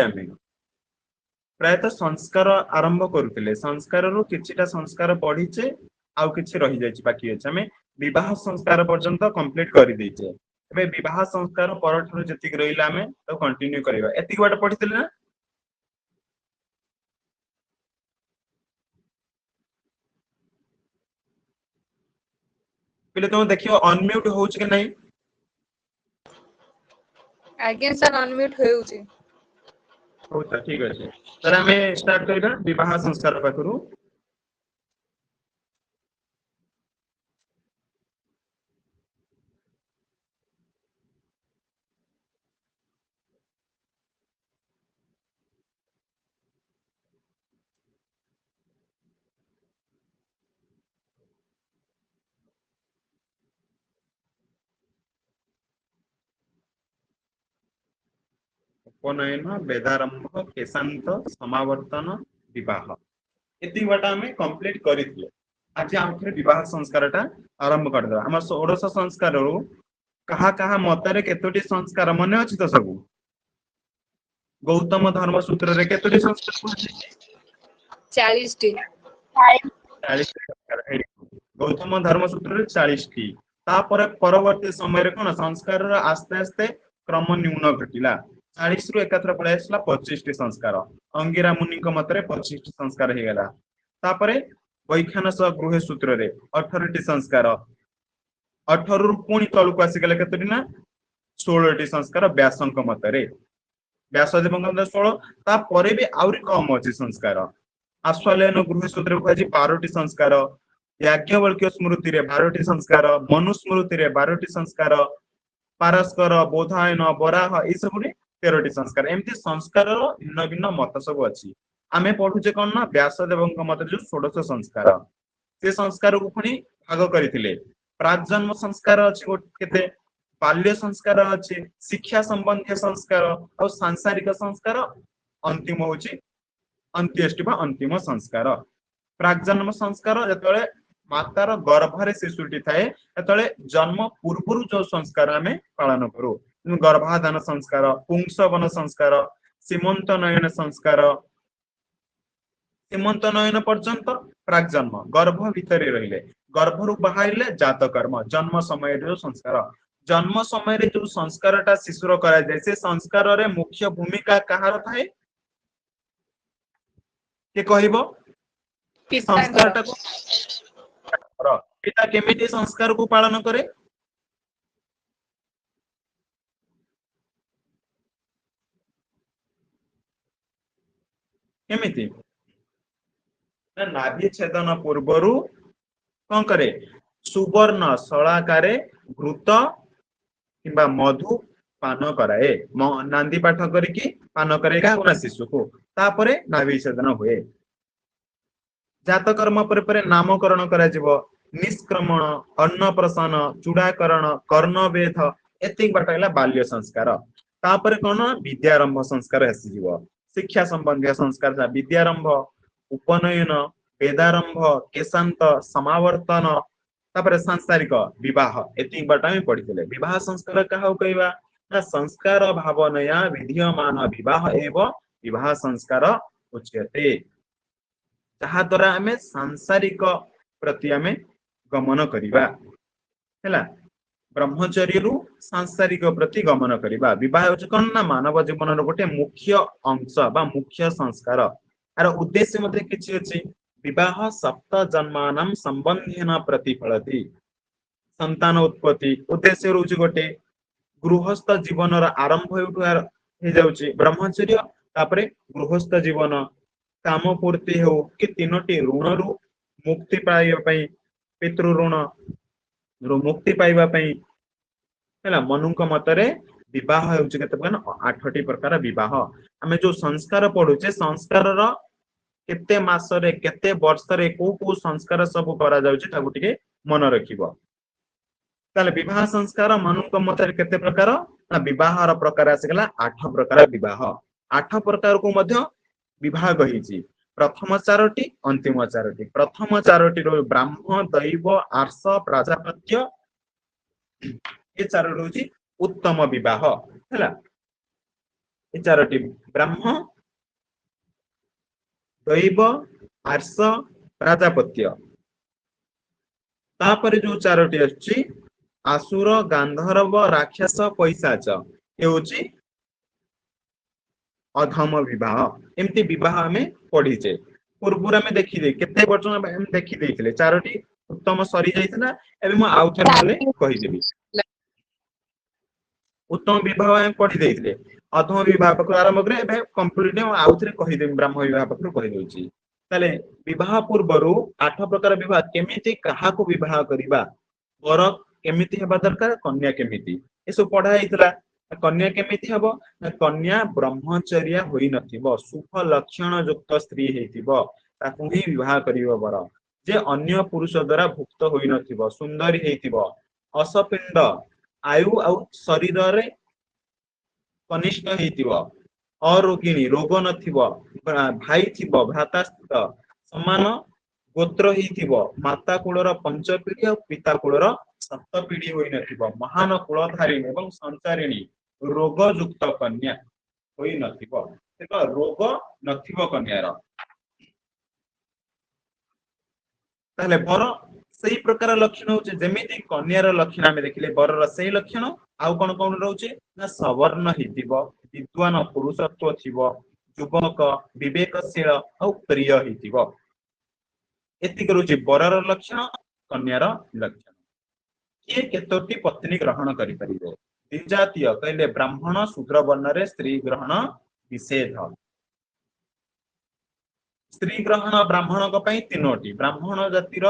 आमे प्रायतः संस्कार आरंभ करुले संस्कार रु किछिटा संस्कार पढ़ीचे आउ किछि रहि जाइछि बाकी अछि हमें विवाह संस्कार पर्यंत कंप्लीट करि दैछे एबे विवाह संस्कार परठरो जति रहिला हमें तो कंटिन्यू करबा एति बात पढ़ितले ना पहिले तुम देखियो अनम्यूट होउछ कि नहीं आज्ञा सर अनम्यूट होउची होता ठीक अछि तर हमें स्टार्ट करबा विवाह संस्कार पाखरु उपनयन वेदारंभ केशांत समावर्तन विवाह एति बाटा हमें कंप्लीट करितले आज आउथरे विवाह संस्कारटा आरंभ करदे हमर षोडश संस्कार रु कहा कहा मतरे केतोटी संस्कार मने अछि तो सब गौतम धर्म सूत्र रे केतोटी संस्कार 40 टी 40 संस्कार है गौतम धर्म सूत्र रे 40 टी तापर परवर्ती समय रे कोन संस्कार रा आस्ते आस्ते क्रम न्यून घटिला 40 रु एकात्र पळे आसला 25 टी संस्कार अंगिरा मुनि को मतरे 25 टी संस्कार हे गेला तापरे वैखानस गृह सूत्र रे 18 टी संस्कार 18 रु पुणी तळକୁ आसी गेला केतोटी ना 16 टी संस्कार व्यासंक मतरे व्यासदेव 16 ता परे भी आउरी कम अछि संस्कार आश्वालयन गृह सूत्र को আজি 12 टी संस्कार याज्ञवल्क्य स्मृति रे 12 टी संस्कार मनुस्मृति रे 12 टी संस्कार पारस्कर बोधायन बराह ई सब रे 13 टी संस्कार एमती संस्कार रो भिन्न भिन्न मत सब अछि आमे पढुचे कोन ना व्यासदेवଙ୍କ मत जो 16 संस्कार से संस्कार को पुनी भाग करिथिले प्राजन्म संस्कार अछि केते बाल्य संस्कार अछि शिक्षा संबंधी संस्कार और सांसारिक संस्कार अंतिम होछि अंत्येष्टि बा अंतिम संस्कार प्राजन्म संस्कार जतले मातार गर्भरे शिशुटी थाए ततले जन्म पूर्वरु जो संस्कार हमें पालन करू गर्भाधान संस्कार पुंसवन संस्कार सीमंत नयन संस्कार सीमंत नयन पर्यंत प्राजन्म गर्भ भितरे रहिले गर्भरु बाहरिले जात कर्म जन्म समय जो संस्कार जन्म समय रे जो संस्कारटा शिशुर करा जाय से संस्कार रे मुख्य भूमिका कहार थाए के कहिबो संस्कारटा को पिता केमिति संस्कार को पालन करे केमिति ना नाभि छेदन पूर्वरु कोन करे सुवर्ण सलाकारे घृत किंबा मधु पान कराए नांदी पाठ करिकी पान करे का शिशु को तापरे नाभि छेदन हुए जात कर्म पर नामकरण करा जिवो निष्क्रमण अन्नप्रसन चूड़ाकरण कर्णवेध एतिक बाटला बाल्य संस्कार तापरे कोन विद्यारंभ संस्कार आसी जिवो शिक्षा संबंधी संस्कार विद्यारंभ उपनयन वेदारंभ केशांत समावर्तन तापरे सांसारिक विवाह एतिक बाटा में पढ़ितले विवाह संस्कार कहा कहबा ना संस्कार भावनया विधीयमान विवाह एवं विवाह संस्कार उच्यते जहा द्वारा हमें सांसारिक प्रति हमें गमन करिबा हैला ब्रह्मचर्य रु सांसारिक प्रति गमन करिबा विवाह कोन ना मानव जीवन रो गोटे मुख्य अंश बा मुख्य संस्कार आर उद्देश्य मध्ये किछि अछि विवाह सप्त जन्मानां संबंधेन प्रतिफलति संतान उत्पत्ति उद्देश्य रोज गोटे गृहस्थ जीवन रो आरंभ हे जाउची ब्रह्मचर्य तापरे गृहस्थ जीवन काम पूर्ति हो कि तीनोटी ऋण रु मुक्ति पाइबा पई पितृ ऋण रु मुक्ति पाइबा पई हैला मनुक मतरे विवाह हेउची केते 8टी प्रकार विवाह हमें जो संस्कार पढुचे संस्कार रो केते मास रे केते वर्ष रे को संस्कार सब करा जाउची ताकू टिके मन रखिबो ताले विवाह संस्कार मनुक मतरे केते प्रकार ना विवाह रो प्रकार आसीगला 8 प्रकार विवाह 8 प्रकार को मध्य विभाग होईची प्रथम 4टी अंतिम 4टी प्रथम 4टी रो ब्राह्मण दैव आर्ष प्राजापत्य ये 4 होची उत्तम विवाह हैला ए चारोटी ब्राह्म दैव आर्ष प्राजापत्य तापर जो चारोटी आछि आसुर गांधर्व राक्षस पैशाच ए होछि अधम विवाह एमती विवाह आमे पढ़ीचे पूर्व आमे देखि दे केते वर्ष आमे देखि देथिले चारोटी उत्तम सरी जाइतना एबे म आउथर बोले कहि देबी उत्तम विवाह आमे पढ़ी देथिले अधम विवाह पक आरंभ करे एबे कंप्लीट आउथरे कहि देबी ब्रह्म विवाह पक कहि दोछि ताले विवाह पूर्वरु 8 प्रकार विवाह केमिति काहा को विवाह करिबा वर केमिति हेबा दरकार कन्या केमिति ए सब पढ़ा हितला कन्या केमिति हबो कन्या ब्रह्मचर्या होई नथिबो सुख लक्षण युक्त स्त्री हेतिबो ताकू ही विवाह करिवो बर जे अन्य पुरुष द्वारा भुक्त होई नथिबो सुंदरी हेतिबो असपिंड आयु आ शरीर रे कनिष्ठ हेतिबो अरोगिणी रोग नथिबो भाई थिबो भ्राता समान गोत्र हेतिबो माता कुलर पंच पीढ़ी और पिता कुलर सप्त पीढ़ी होई नथिबो महान कुलधारिणी एवं संचारिणी रोग युक्त कन्या होई नथिबो देखो रोग नथिबो कन्यार ताले बर सही प्रकार लक्षण होचे जेमिति कन्यार लक्षण हमें देखिले बरर सही लक्षण आउ कोन कोन रहउचे ना सवर्ण हितिबो विद्वान पुरुषत्व थिबो युवक विवेकशील और प्रिय हितिबो एति करूची बरर लक्षण कन्यार लक्षण किए केतोटी पत्नी ग्रहण करि परिबे द्विजातीय कहले ब्राह्मण शूद्र वर्ण रे स्त्री ग्रहण निषेध स्त्री ग्रहण ब्राह्मण को पई तीनोटी ब्राह्मण जातिर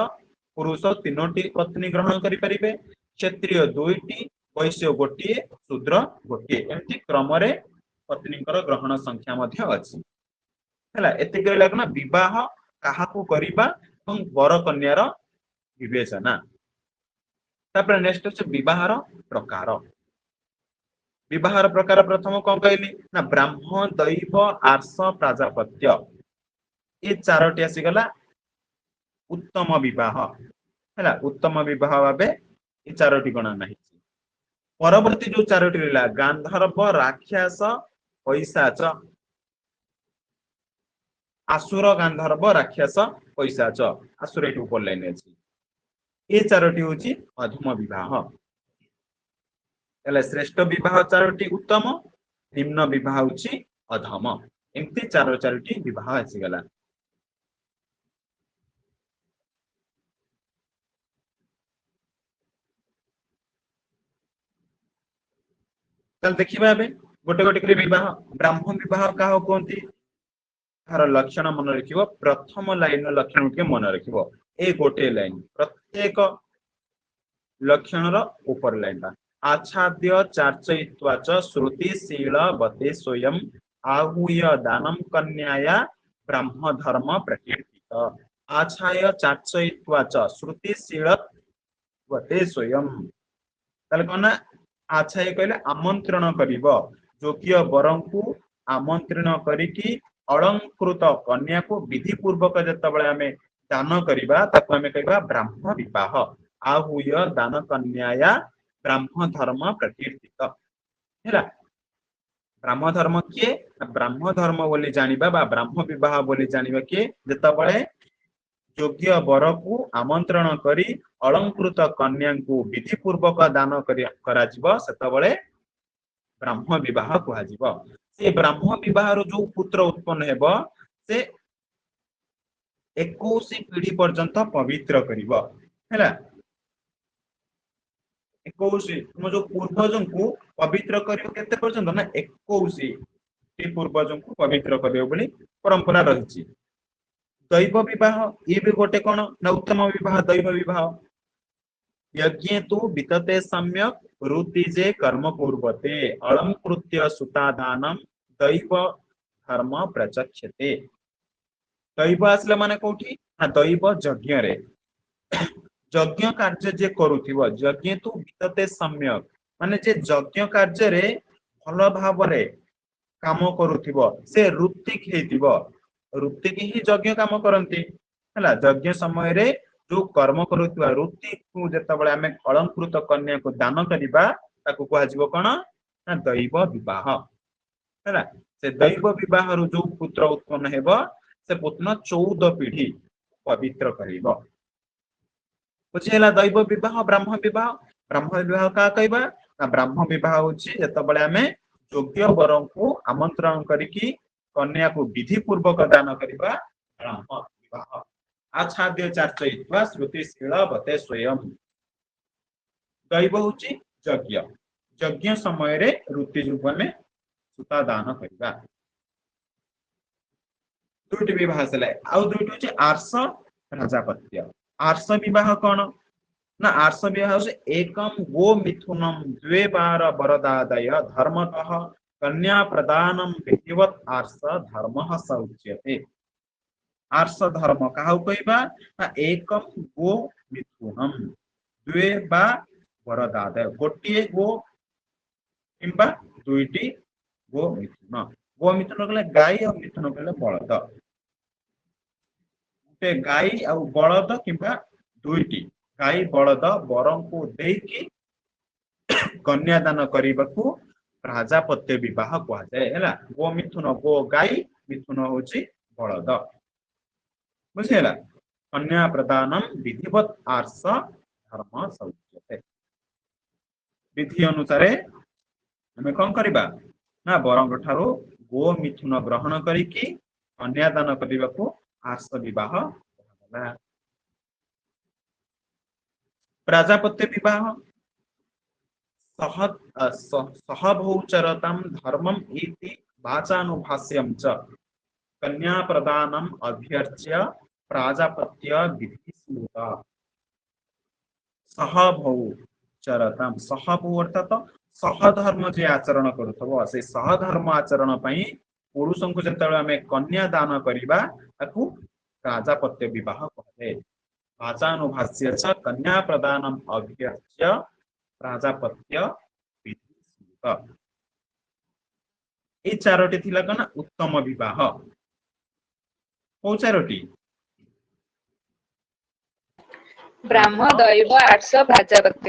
पुरुष तीनोटी पत्नी ग्रहण करि परिबे क्षत्रिय दुईटी वैश्य गोटिए शूद्र गोटिए एमति क्रम रे पत्नीकर ग्रहण संख्या मध्ये अछि हला एति कहला ना विवाह काहा को करिबा और वर कन्यार विवेचना तापर नेक्स्ट अछि विवाहर प्रकार विवाहर प्रकार प्रथम कोन कहली ना ब्राह्म दैव आर्ष प्राजापत्य ये चारोटी आसी गला उत्तम विवाह हैला उत्तम विवाह भाबे ये चारोटी गणा नाही परवर्ती जो चारोटी रहला गांधर्व राक्षस पैशाच आसुर गांधर्व राक्षस पैशाच आसुर एटू ऊपर लाइन अछि ये चारोटी होची अधम विवाह हैला श्रेष्ठ विवाह चारोटी उत्तम निम्न विवाह होची अधम एमती चारोटी विवाह आसी गला चल देखिबा बे गोटे गोटे करे विवाह ब्राह्मण विवाह काहो कोंती तार लक्षण मन रखिबो प्रथम लाइन लक्षण के मन रखिबो ए गोटे लाइन प्रत्येक लक्षण रो ऊपर लाइन बा आच्छाद्य चार्चयित्वा च श्रुतिशील बते स्वयं आहूय दानम कन्याया ब्रह्म धर्म प्रकीर्तित आच्छाय चार्चयित्वा च श्रुतिशील बते स्वयं ताले कोना आच्छा ये कहले आमंत्रण करिबो योग्य वरंकु आमंत्रण करिकी अलंकृत कन्या को विधि पूर्वक जतबळे हमें दान करिबा ताको हमें कहबा ब्राह्म विवाह आहूय दान कन्याया ब्राह्म धर्म प्रकीर्तित हैला ब्राह्म धर्म के ब्राह्म धर्म बोली जानिबा बा ब्राह्म विवाह बोली जानिबा के जतबळे योग्य वर को आमंत्रण करी अलंकृत कन्या को विधि पूर्वक दान करा जिवो सेतबळे ब्राह्म विवाह कुहा जिवो से ब्राह्म विवाह रो जो पुत्र उत्पन्न हेबो से 21 पीढ़ी पर्यंत पवित्र करिवो हैला 21 तुम जो पूर्वजन को पवित्र करिवो केते पर्यंत ना 21 टी पूर्वजन को पवित्र करिवो बोली परंपरा रहिछि दैव विवाह ये भी गोटे कोन ना उत्तम विवाह दैव विवाह यज्ञ तो वितते सम्यक रुतिजे कर्म पूर्वते अलंकृत्य सुतादानम दैव धर्म प्रचक्षते दैव आसले माने कोठी हां दैव यज्ञ रे यज्ञ कार्य जे करूथिबो यज्ञ तो वितते सम्यक माने जे यज्ञ कार्य रे भल भाव रे काम करूथिबो से ऋतिक हेतिबो ऋतिक ही यज्ञ काम करंती हला यज्ञ समय रे जो कर्म करूथिबा ऋतिक को जतबळे हमें अलंकृत कन्या को दान करिबा ताको कुहा जिवो कोन ना दैव विवाह हला से दैव विवाह जो पुत्र उत्पन्न हेब से पुत्र 14 पीढ़ी पवित्र करिब बुझीला दैव विवाह ब्राह्म विवाह का कहबा ना ब्राह्म विवाह होची जतबळे आमे योग्य वर को आमंत्रण करिकी कन्या को विधि पूर्वक दान करिबा ब्राह्म विवाह आच्छाद्य चार्चयित्वा श्रुतिशील बते स्वयं दैव होची यज्ञ यज्ञ समय रे ऋतु रूप में सुता दान करिबा दुईटी विवाह सले आउ दुईटी होची आर्ष राजापत्य आर्ष विवाह कोन ना आर्ष विवाह से एकम गो मिथुनम द्वे बार वरदादय धर्मतः कन्या प्रदानम विधिवत आर्ष धर्मः स उच्यते आर्ष धर्म काहु कहबा ना एकम गो मिथुनम द्वे बा वरदादय गोटिए गो किंबा दुईटी गो मिथुन कहले गाय और मिथुन कहले बलद गोटे गाय और बलद किंबा दुईटी गाय बलद वरं को देकी कन्यादान करने प्राजापत्य विवाह कहुए गो मिथुन गो गाय मिथुन हूँ बलद बुझेगा कन्या प्रदानम विधिवत आर्ष धर्म सौच्यते विधि अनुसार आम कौन करवा ना वरंग ठारू गो मिथुन ग्रहण करिकी कन्यादान करने को आर्ष विवाह प्राजापत्य विवाह सहभौचरतां धर्मम इति वाचानुभाष्यं च कन्या प्रदानम अभ्यर्च्य प्राजापत्य विधि स्मृता सहभौचरतां सहभौ अर्थात सहधर्म जे आचरण करुथबो से सहधर्म आचरण पई पुरुषों को जतबे आमे कन्या दान करिबा ताकू प्राजापत्य विवाह कहते वाचानुभाष्य च कन्या प्रदानम अभ्यर्च्य प्राजापत्य विधि स्मृत ए चारोटी थिला कना उत्तम विवाह को चारोटी ब्राह्म दैव आर्ष प्राजापत्य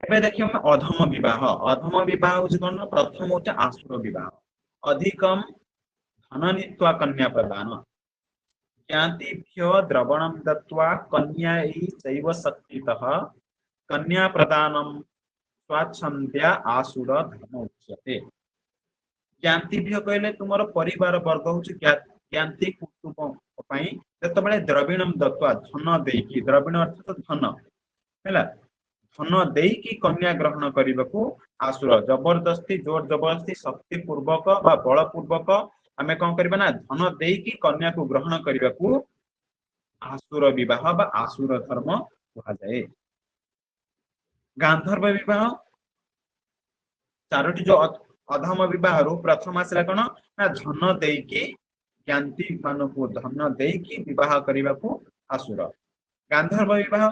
एबे देखियो अधम विवाह होछि कोन प्रथम होछि आसुर विवाह अधिकम धन नीत्वा कन्या प्रदान ज्ञातिभ्यो द्रवणं दत्वा कन्यायै चैव शक्तितः कन्या प्रदानम स्वाच्छंद्या आसुर धर्म उच्यते ज्ञातिभ्य कहले तुमर परिवार वर्ग होछि ज्ञाति कुटुंब पई जतबेले द्रविणम दत्वा धन देकी द्रविण अर्थात धन हैला धन देकी कन्या ग्रहण करने आसुर जबरदस्ती जोर जबरदस्ती शक्ति पूर्वक बा बल पूर्वक आमे कौन करबा ना धन देकी कन्या को ग्रहण करने को आसुर विवाह बा आसुर धर्म कहा जाए गांधर्व विवाह चारोटी जो अधम विवाह प्रथम आसला कौन ना धन देकी ज्ञाति मान को धन देकी विवाह करने को आसुर गांधर्व विवाह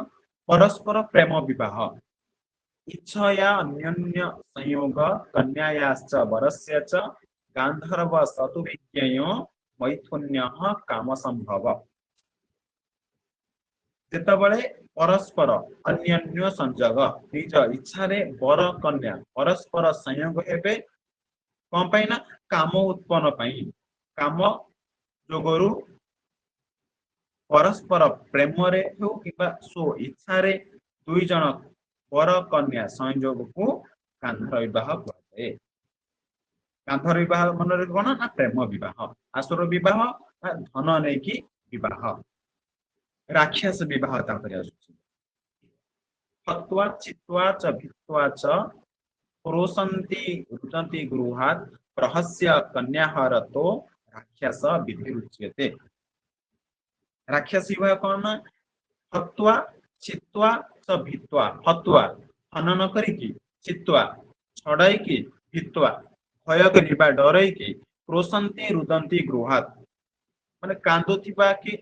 परस्पर प्रेम विवाह इच्छया अन्योन्य संयोग कन्यायाश्च वरस्य च गांधर्व सतुविज्ञेय मैथुन्यः काम संभव जेतबळे परस्पर अन्योन्य संयोग निज इच्छा रे वर कन्या परस्पर संयोग हेबे कोन पई ना काम उत्पन्न पई काम जोगरु परस्पर प्रेम रे हो किबा सो इच्छा रे दुई जन वर कन्या संयोग को गांधर्व विवाह कहते गांधर्व विवाह मन रे कोन ना प्रेम विवाह आसुर विवाह धन नै कि विवाह राक्षस विवाह तापर आसुछि हत्वा चित्वा च भित्वा च पुरोसन्ति रुदन्ति गृहात् प्रहस्य कन्याहारतो राक्षस विधि उच्यते राक्षस विवाह कौन हत्वा चित्वा च भित्वा हत्वा हनन करिकी चित्वा छड़ाईकी भित्वा भय करिबा डरैकी प्रोसन्ति रुदन्ति गृहात् माने कांदुथिबा कि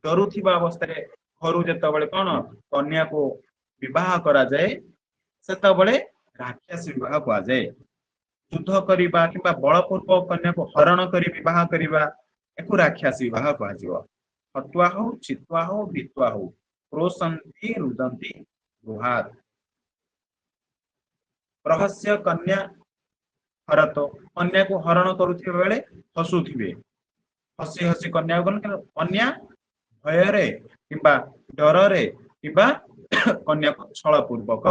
डरुथिबा अवस्था रे घरु जेतबळे कोन कन्या को विवाह करा जाए सेतबळे राक्षस विवाह कहा जाए युद्ध करिबा किबा बलपूर्वक कन्या को हरण करी विवाह करिबा एको राक्षस विवाह कहा जिवो हत्वा हो चित्वा हो भित्वा हो प्रोसन्ति रुदन्ति गृहात् प्रहस्य कन्या भरत कन्या को हरण करुथिबे बेले हसुथिबे हसी हसी कन्या को कन्या भयरे किंबा डररे किंबा कन्या को छल पूर्वक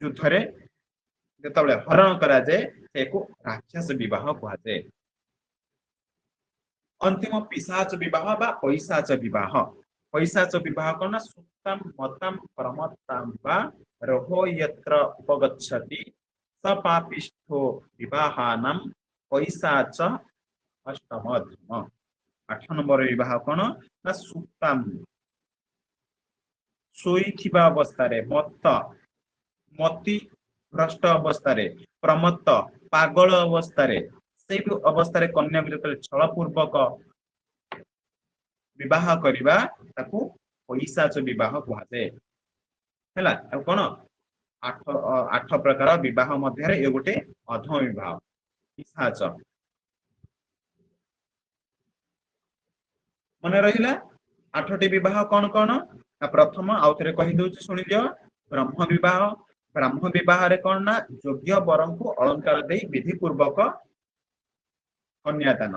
युद्धरे जेतबेले हरण करा जाए सेको राक्षस विवाह कहा जाए। अंतिम पिशाच विवाह बा पैशाच विवाह। पैशाच विवाह कौन सुक्तम मतम प्रमत्ताम वा रहो यत्र उपगच्छति सपापिष्ठो विवाहानाम पैशाच अष्टम धर्म। 8 नंबर विवाह कौन ना सुक्तम सोईथिबा अवस्था रे मत्त मति भ्रष्ट अवस्था रे प्रमत्त पागल अवस्था रे से अवस्था रे कन्या को जतले छल पूर्वक विवाह करिबा ताकू पैशाच विवाह कहा जाए हैला। आ कोन 8 प्रकार विवाह मध्य रे ए गोटे अधम विवाह पिशाच मन रहिला। 8टी विवाह कौन कौन ना प्रथम आउ थे कहि दउछि सुनि लियो ब्रह्म विवाह। ब्रह्म विवाह रे कौन ना योग्य वरं को अलंकार दे विधि पूर्वक कन्यादान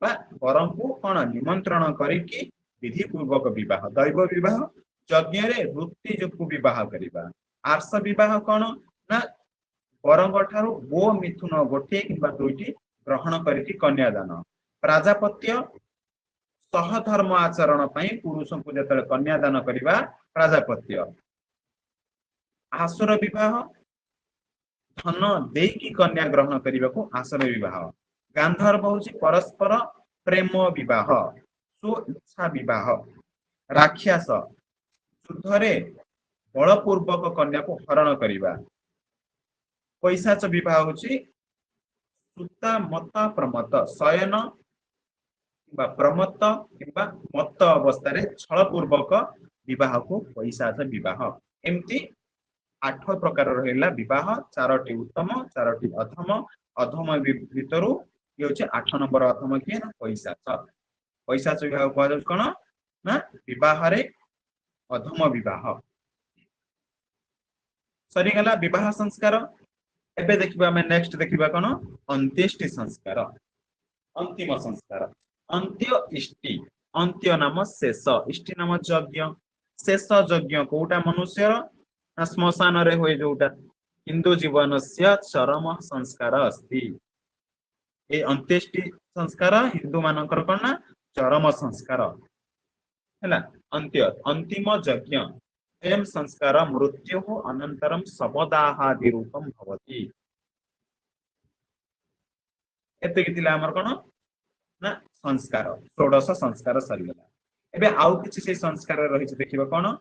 बा वरं को कौन निमंत्रण करिकि विधि पूर्वक विवाह। दैव विवाह यज्ञ रे वृत्ति जोकु विवाह करिबा। आर्ष विवाह कौन ना वरंग ठारू गो मिथुन गोटे किंबा दुईटी ग्रहण करिकि कन्यादान। प्राजापत्य सहधर्म आचरण पई पुरुष को जतले कन्यादान करिबा प्राजापत्य। आसुर विवाह धन देकी कन्या ग्रहण करने को आसुर विवाह। गांधर्व होछि परस्पर प्रेम विवाह सो इच्छा विवाह। राक्षस युद्धरे बलपूर्वक कन्या को हरण करिबा। पैशाच विवाह होछि सुता मत प्रमत्त शयन किंबा प्रमत्त किंबा मत्त अवस्था रे छल पूर्वक विवाह को पैशाच विवाह। एमती 8 प्रकार रहिला विवाह। 4टी उत्तम 4टी अधम। अधम भितरु ये होचे 8 नंबर अधम किए ना पैशाच। पैशाच विवाह कहा जाय कोन ना विवाह रे अधम विवाह। सरी गला विवाह संस्कार। एबे देखिबा हम नेक्स्ट देखिबा कोन अंत्येष्टि संस्कार। अंतिम संस्कार अंत्य इष्टि। अंत्य नाम शेष इष्टि नाम यज्ञ। शेष यज्ञ कोटा मनुष्यर श्मशान रे होय जोटा हिंदू जीवन से चरम संस्कार अस्ति। ए अंत्येष्टि संस्कार हिंदू मानकर कोन चरम संस्कार हैला। अंत्य अंतिम यज्ञ एम संस्कार मृत्यु अनंतरम शवदाहादि रूपम भवति। एते कितिला हमर कोन ना संस्कार 16 संस्कार सरीगला। एबे आउ किछि से संस्कार रहि छै देखिबा कोन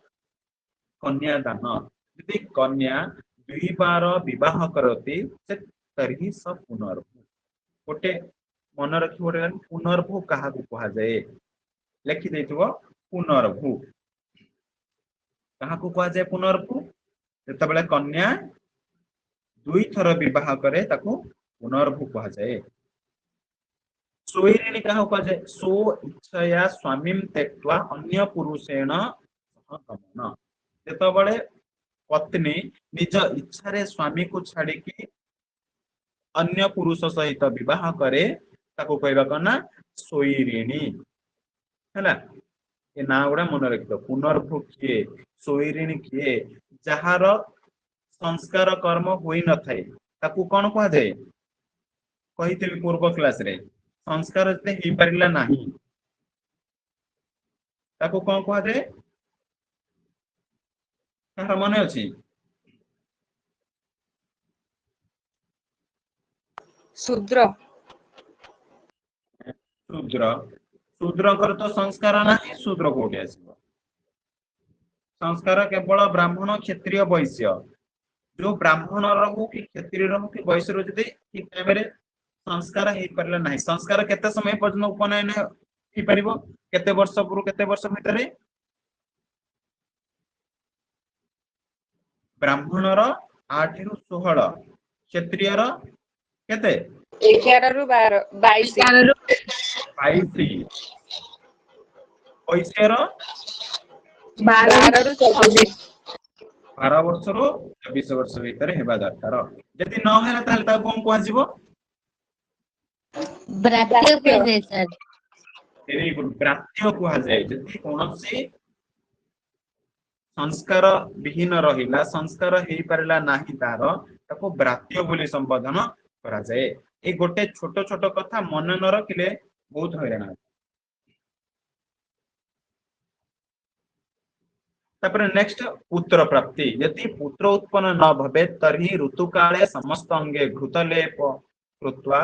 कन्यादान। यदि कन्या 2 बार विवाह करती से तरी स पुनर्भू। गोटे मन रखि गोटे पुनर्भू कहा को कहा जाए लिखि देथिबो पुनर्भू कहा को कहा जाए पुनर्भू। जत बेले कन्या 2 थर विवाह करे ताको पुनर्भू कहा जाए। सोईरिणी कहा कहा जाए सो इच्छया स्वामीम त्यक्त्वा अन्य पुरुषेण सह गमन। जत बेले पत्नी निज इच्छा रे स्वामी को छाड़ी की अन्य पुरुष सहित विवाह करे ताको कहबा कना सोईरिणी हैला। ए ना गुडा मन रखितो पुनर्भू किए सोईरिणी किए जहार संस्कार कर्म होई न थाए ताको कोन कहा जाए कहितली पूर्व क्लास रे संस्कार जते ही परिला नाही ताको कोन कहा जाए तार मने अछि शूद्र। शूद्र शूद्र कर तो संस्कार नाही शूद्र कोठी आसीबो। संस्कार केवल ब्राह्मण क्षत्रिय वैश्य जो ब्राह्मण रहू कि क्षत्रिय रहू कि वैश्य रो जदि ठीक टाइम रे संस्कार हे परला नाही। संस्कार केते समय पर्यंत उपनयन हे परिबो केते वर्ष पुरु केते वर्ष भितरे ब्राह्मण रो 8 रु 16 क्षत्रिय रो केते 11 रु 12 22 वैश्य रो 12 रु 24। 12 ବର୍ଷରୁ 24 ବର୍ଷ ଭିତରେ ହେବା ଦରକାର। ଯଦି ନ ହେଲା ତାହେଲେ ତାକୁ କଣ କୁହାଯିବ? ବ୍ରାତ୍ୟ କୁହାଯାଏ ସାର୍। ଭେରି ଗୁଡ୍, ବ୍ରାତ୍ୟ କୁହାଯାଏ। ଯଦି କୌଣସି ସଂସ୍କାର ବିହୀନ ରହିଲା, ସଂସ୍କାର ହେଇପାରିଲା ନାହିଁ ତାର, ତାକୁ ବ୍ରାତ୍ୟ ବୋଲି ସମ୍ବୋଧନ କରାଯାଏ। ଏଇ ଗୋଟେ ଛୋଟ ଛୋଟ କଥା ମନେ ନ ରଖିଲେ ବହୁତ ହଇରାଣ ହେବ। ତାପରେ ନେକ୍ସଟ ପୁତ୍ର ପ୍ରାପ୍ତି। ଯଦି ପୁତ୍ର ଉତ୍ପନ୍ନ ନ ଭବେ ତର୍हि ଋତୁକାଳେ ସମସ୍ତ ଅଙ୍ଗେ ଘୃତଲେପ कृत्वा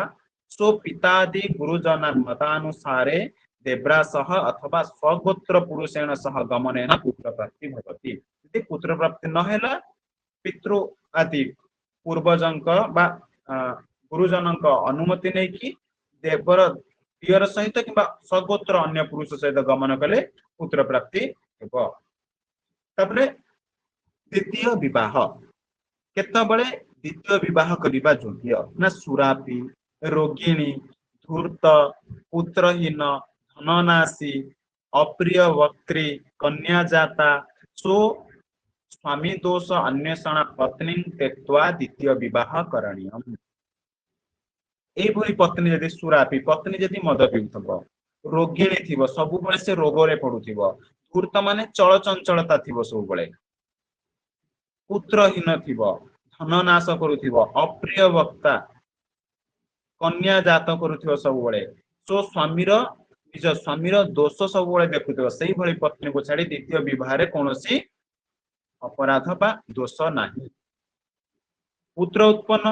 स्वपितादि गुरुजनान् मतानुसारे देव्रासह अथवा स्वगोत्र पुरुषेण सह गमनेन पुत्र प्राप्ति भवति। यदि पुत्र प्राप्ति न ହେଲା पितृ आदि पूर्वजଙ୍କ ବା गुरुजनଙ୍କ ଅନୁମତି ନେଇକି ଦେବର ଦିଅର ସହିତ କିମ୍ବା ସ୍ୱଗୋତ୍ର ଅନ୍ୟ ପୁରୁଷ ସହିତ ଗମନ କଲେ ପୁତ୍ର ପ୍ରାପ୍ତି ହେବ। ତାପରେ ଦ୍ୱିତୀୟ ବିବାହ। କେତେବେଳେ ଦ୍ୱିତୀୟ ବିବାହ କରିବା ଯୋଗ୍ୟ ନା ସୁରାପି, ରୋଗିଣୀ, ଧୂର୍ତ୍ତ, ପୁତ୍ରହୀନ, ଧନନାଶୀ, ଅପ୍ରିୟ ବକ୍ତ୍ରୀ, କନ୍ୟାଜାତା, ସ୍ୱାମୀ ଦୋଷ ଅନ୍ୱେଷଣ ପତ୍ନୀ ତେକ୍ତ୍ୱା ଦ୍ୱିତୀୟ ବିବାହ କरणୀୟମ୍। ଏଇଭଳି ପତ୍ନୀ ଯଦି ସୁରାପି, ପତ୍ନୀ ଯଦି ମଦ ପିଉଥିବ, ରୋଗିଣୀ ଥିବ, ସବୁବେଳେ ସେ ରୋଗରେ ପଡୁଥିବ, ଧୂର୍ତ୍ତ ମାନେ ଚଳଚଞ୍ଚଳତା ଥିବ ସବୁବେଳେ, ପୁତ୍ରହୀନ ଥିବ, ଧନ ନାଶ କରୁଥିବ, ଅପ୍ରିୟ ବକ୍ତା, କନ୍ୟା ଜାତ କରୁଥିବ ସବୁବେଳେ, ନିଜ ସ୍ୱାମୀର ଦୋଷ ସବୁବେଳେ ଦେଖୁଥିବ, ସେଇଭଳି ପତ୍ନୀକୁ ଛାଡି ଦ୍ୱିତୀୟ ବିବାହରେ କୌଣସି ଅପରାଧ ବା ଦୋଷ ନାହିଁ। ପୁତ୍ର ଉତ୍ପନ୍ନ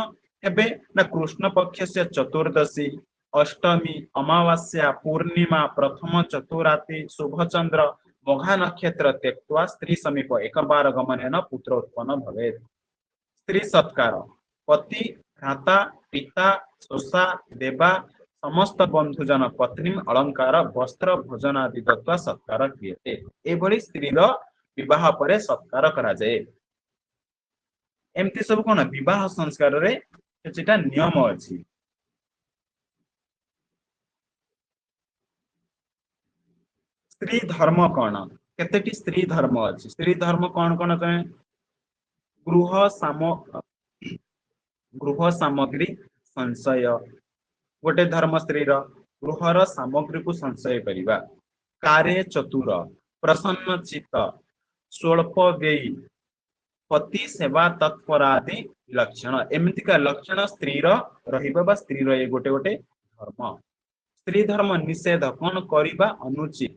ହେବେ ନା କୃଷ୍ଣ ପକ୍ଷ ସେ ଚତୁର୍ଦଶୀ, ଅଷ୍ଟମୀ, ଅମାବାସ୍ୟା, ପୂର୍ଣ୍ଣିମା, ପ୍ରଥମ ଚତୁରାତି, ଶୁଭଚନ୍ଦ୍ର, ମଘା ନକ୍ଷତ୍ର ତେକ୍ତ୍ୱା ସ୍ତ୍ରୀ ସମୀପ ଏକବାର ଗମନେନ ପୁତ୍ର ଉତ୍ପନ୍ନ ଭବେତ୍। ସ୍ତ୍ରୀ ସତ୍କାର, ପତି, ଭ୍ରାତା, ପିତା, ଶୋଷା, ଦେବା, ସମସ୍ତ ବନ୍ଧୁଜନ ପତ୍ନୀ ଅଳଙ୍କାର, ବସ୍ତ୍ର, ଭୋଜନ ଆଦି ଦତ୍ୱା ସତ୍କାର କ୍ରିୟତେ। ଏଭଳି ସ୍ତ୍ରୀର ବିବାହ ପରେ ସତ୍କାର କରାଯାଏ। ଏମିତି ସବୁ କଣ ବିବାହ ସଂସ୍କାରରେ କିଛିଟା ନିୟମ ଅଛି। ସ୍ତ୍ରୀ ଧର୍ମ କଣ? କେତେଟି ସ୍ତ୍ରୀ ଧର୍ମ ଅଛି? ସ୍ତ୍ରୀ ଧର୍ମ କଣ କଣ କହେ? ଗୃହ ସାମଗ୍ରୀ ସଂଶୟ ଗୋଟେ ଧର୍ମ ସ୍ତ୍ରୀର, ଗୃହର ସାମଗ୍ରୀକୁ ସଂଶୟ କରିବା। କାରେ ଚତୁର, ପ୍ରସନ୍ନ ଚିତ୍ତ, ସ୍ୱଳ୍ପ ବ୍ୟୟୀ, ପତି ସେବା ତତ୍ପର ଆଦି ଲକ୍ଷଣ। ଏମିତିକା ଲକ୍ଷଣ ସ୍ତ୍ରୀର ରହିବ ବା ସ୍ତ୍ରୀର ଏ ଗୋଟେ ଗୋଟେ ଧର୍ମ। ସ୍ତ୍ରୀ ଧର୍ମ ନିଷେଧ କଣ? କରିବା ଅନୁଚିତ,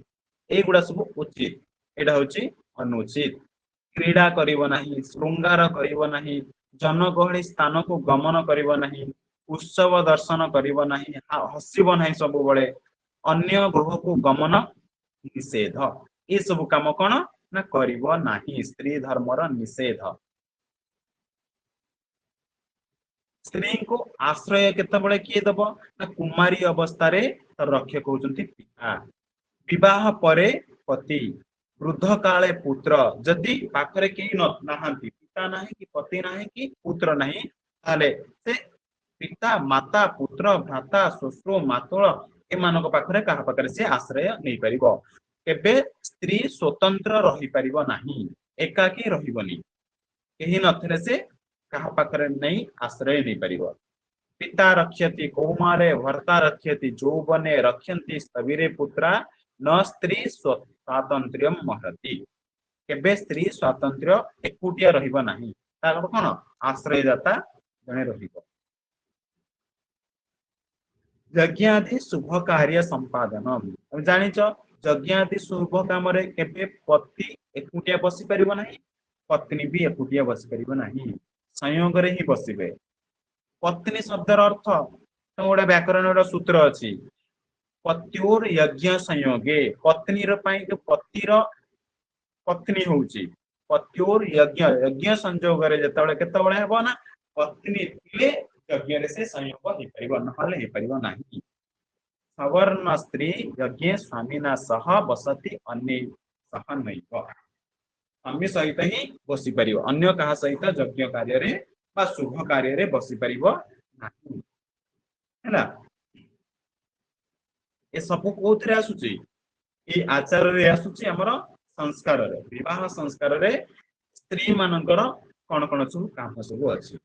এইଗୁଡା ସବୁ ଉଚିତ, ଏଇଟା ହଉଛି ଅନୁଚିତ। କ୍ରୀଡ଼ା କରିବ ନାହିଁ, ଶୃଙ୍ଗାର କରିବ ନାହିଁ, ଜନଗହଳି ସ୍ଥାନକୁ ଗମନ କରିବ ନାହିଁ, ଉତ୍ସବ ଦର୍ଶନ କରିବ ନାହିଁ, ହସିବ ନାହିଁ ସବୁବେଳେ, ଅନ୍ୟ ଗୃହକୁ ଗମନ ନିଷେଧ। ଏ ସବୁ କାମ କଣ ନା କରିବ ନାହିଁ, ସ୍ତ୍ରୀ ଧର୍ମର ନିଷେଧ। ସ୍ତ୍ରୀଙ୍କୁ ଆଶ୍ରୟ କେତେବେଳେ କିଏ ଦବ ନା କୁମାରୀ ଅବସ୍ଥାରେ ରକ୍ଷକ ହଉଛନ୍ତି ପିତା, ବିବାହ ପରେ ପତି, ବୃଦ୍ଧ କାଳେ ପୁତ୍ର। ଯଦି ପାଖରେ କେହି ନାହାନ୍ତି, ପିତା ନାହିଁ କି ପତି ନାହିଁ କି ପୁତ୍ର ନାହିଁ, ତାହେଲେ ସେ ପିତା, ମାତା, ପୁତ୍ର, ଭ୍ରାତା, ଶ୍ୱଶୁର, ମାତୁଳ ଏମାନଙ୍କ ପାଖରେ କାହା ପାଖରେ ସେ ଆଶ୍ରୟ ନେଇପାରିବ। କେବେ ସ୍ତ୍ରୀ ସ୍ୱତନ୍ତ୍ର ରହିପାରିବ ନାହିଁ, ଏକାକୀ ରହିବନି, କେହି ନଥିଲେ ସେ କାହା ପାଖରେ ନେଇ ଆଶ୍ରୟ ନେଇପାରିବ। ପିତା ରକ୍ଷତି କୌମାରେ, ଭର୍ତ୍ତା ରକ୍ଷତି ଯୌବନେ, ରକ୍ଷନ୍ତି ସ୍ଥବିରେ ପୁତ୍ରା, ନ ସ୍ତ୍ରୀ ସ୍ୱାତନ୍ତ୍ର୍ୟ ମହତି। କେବେ ସ୍ତ୍ରୀ ସ୍ୱାତନ୍ତ୍ର୍ୟ ଏକୁଟିଆ ରହିବ ନାହିଁ, ତାର କଣ ଆଶ୍ରୟଦାତା ଜଣେ ରହିବ। ଯଜ୍ଞ ଆଦି ଶୁଭ କାର୍ଯ୍ୟ ସମ୍ପାଦନ। ତମେ ଜାଣିଛ ଯଜ୍ଞ ଆଦି ଶୁଭ କାମରେ କେବେ ପତି ଏକୁଟିଆ ବସି ପାରିବ ନାହିଁ, ପତ୍ନୀ ବି ଏକୁଟିଆ ବସି ପାରିବ ନାହିଁ, ସଂୟୋଗରେ ହିଁ ବସିବେ। ପତ୍ନୀ ଶବ୍ଦର ଅର୍ଥ ଗୋଟେ ବ୍ୟାକରଣର ସୂତ୍ର ଅଛି, ପତ୍ୟୁର୍ ଯଜ୍ଞ ସଂୟୋଗେ। ପତ୍ନୀର ପାଇଁ ଯୋଉ ପତିର ପତ୍ନୀ ହଉଛି ପତ୍ୟୁର୍ ଯଜ୍ଞ, ଯଜ୍ଞ ସଂଯୋଗରେ ଯେତେବେଳେ କେତେବେଳେ ହେବ ନା ପତ୍ନୀ ଥିଲେ ଯଜ୍ଞରେ ସେ ସଂୟୋଗ ହେଇପାରିବ, ନହେଲେ ହେଇପାରିବ ନାହିଁ। ସବର୍ଣ୍ଣ ସ୍ତ୍ରୀ ଯଜ୍ଞେ ସ୍ୱାମୀନା ସହ ବସତି ଅନ୍ୟ ସହ ନୈବ। ସ୍ୱାମୀ ସହିତ ହିଁ ବସିପାରିବ, ଅନ୍ୟ କାହା ସହିତ ଯଜ୍ଞ କାର୍ଯ୍ୟରେ ବା ଶୁଭ କାର୍ଯ୍ୟରେ ବସିପାରିବ ନାହିଁ। ହେଲା, ଏ ସବୁ କୋଉଥିରେ ଆସୁଛି? ଏଇ ଆଚାରରେ ଆସୁଛି, ଆମର ସଂସ୍କାରରେ, ବିବାହ ସଂସ୍କାରରେ स्त्री मानकर कौन कौन सब काम सब अच्छी।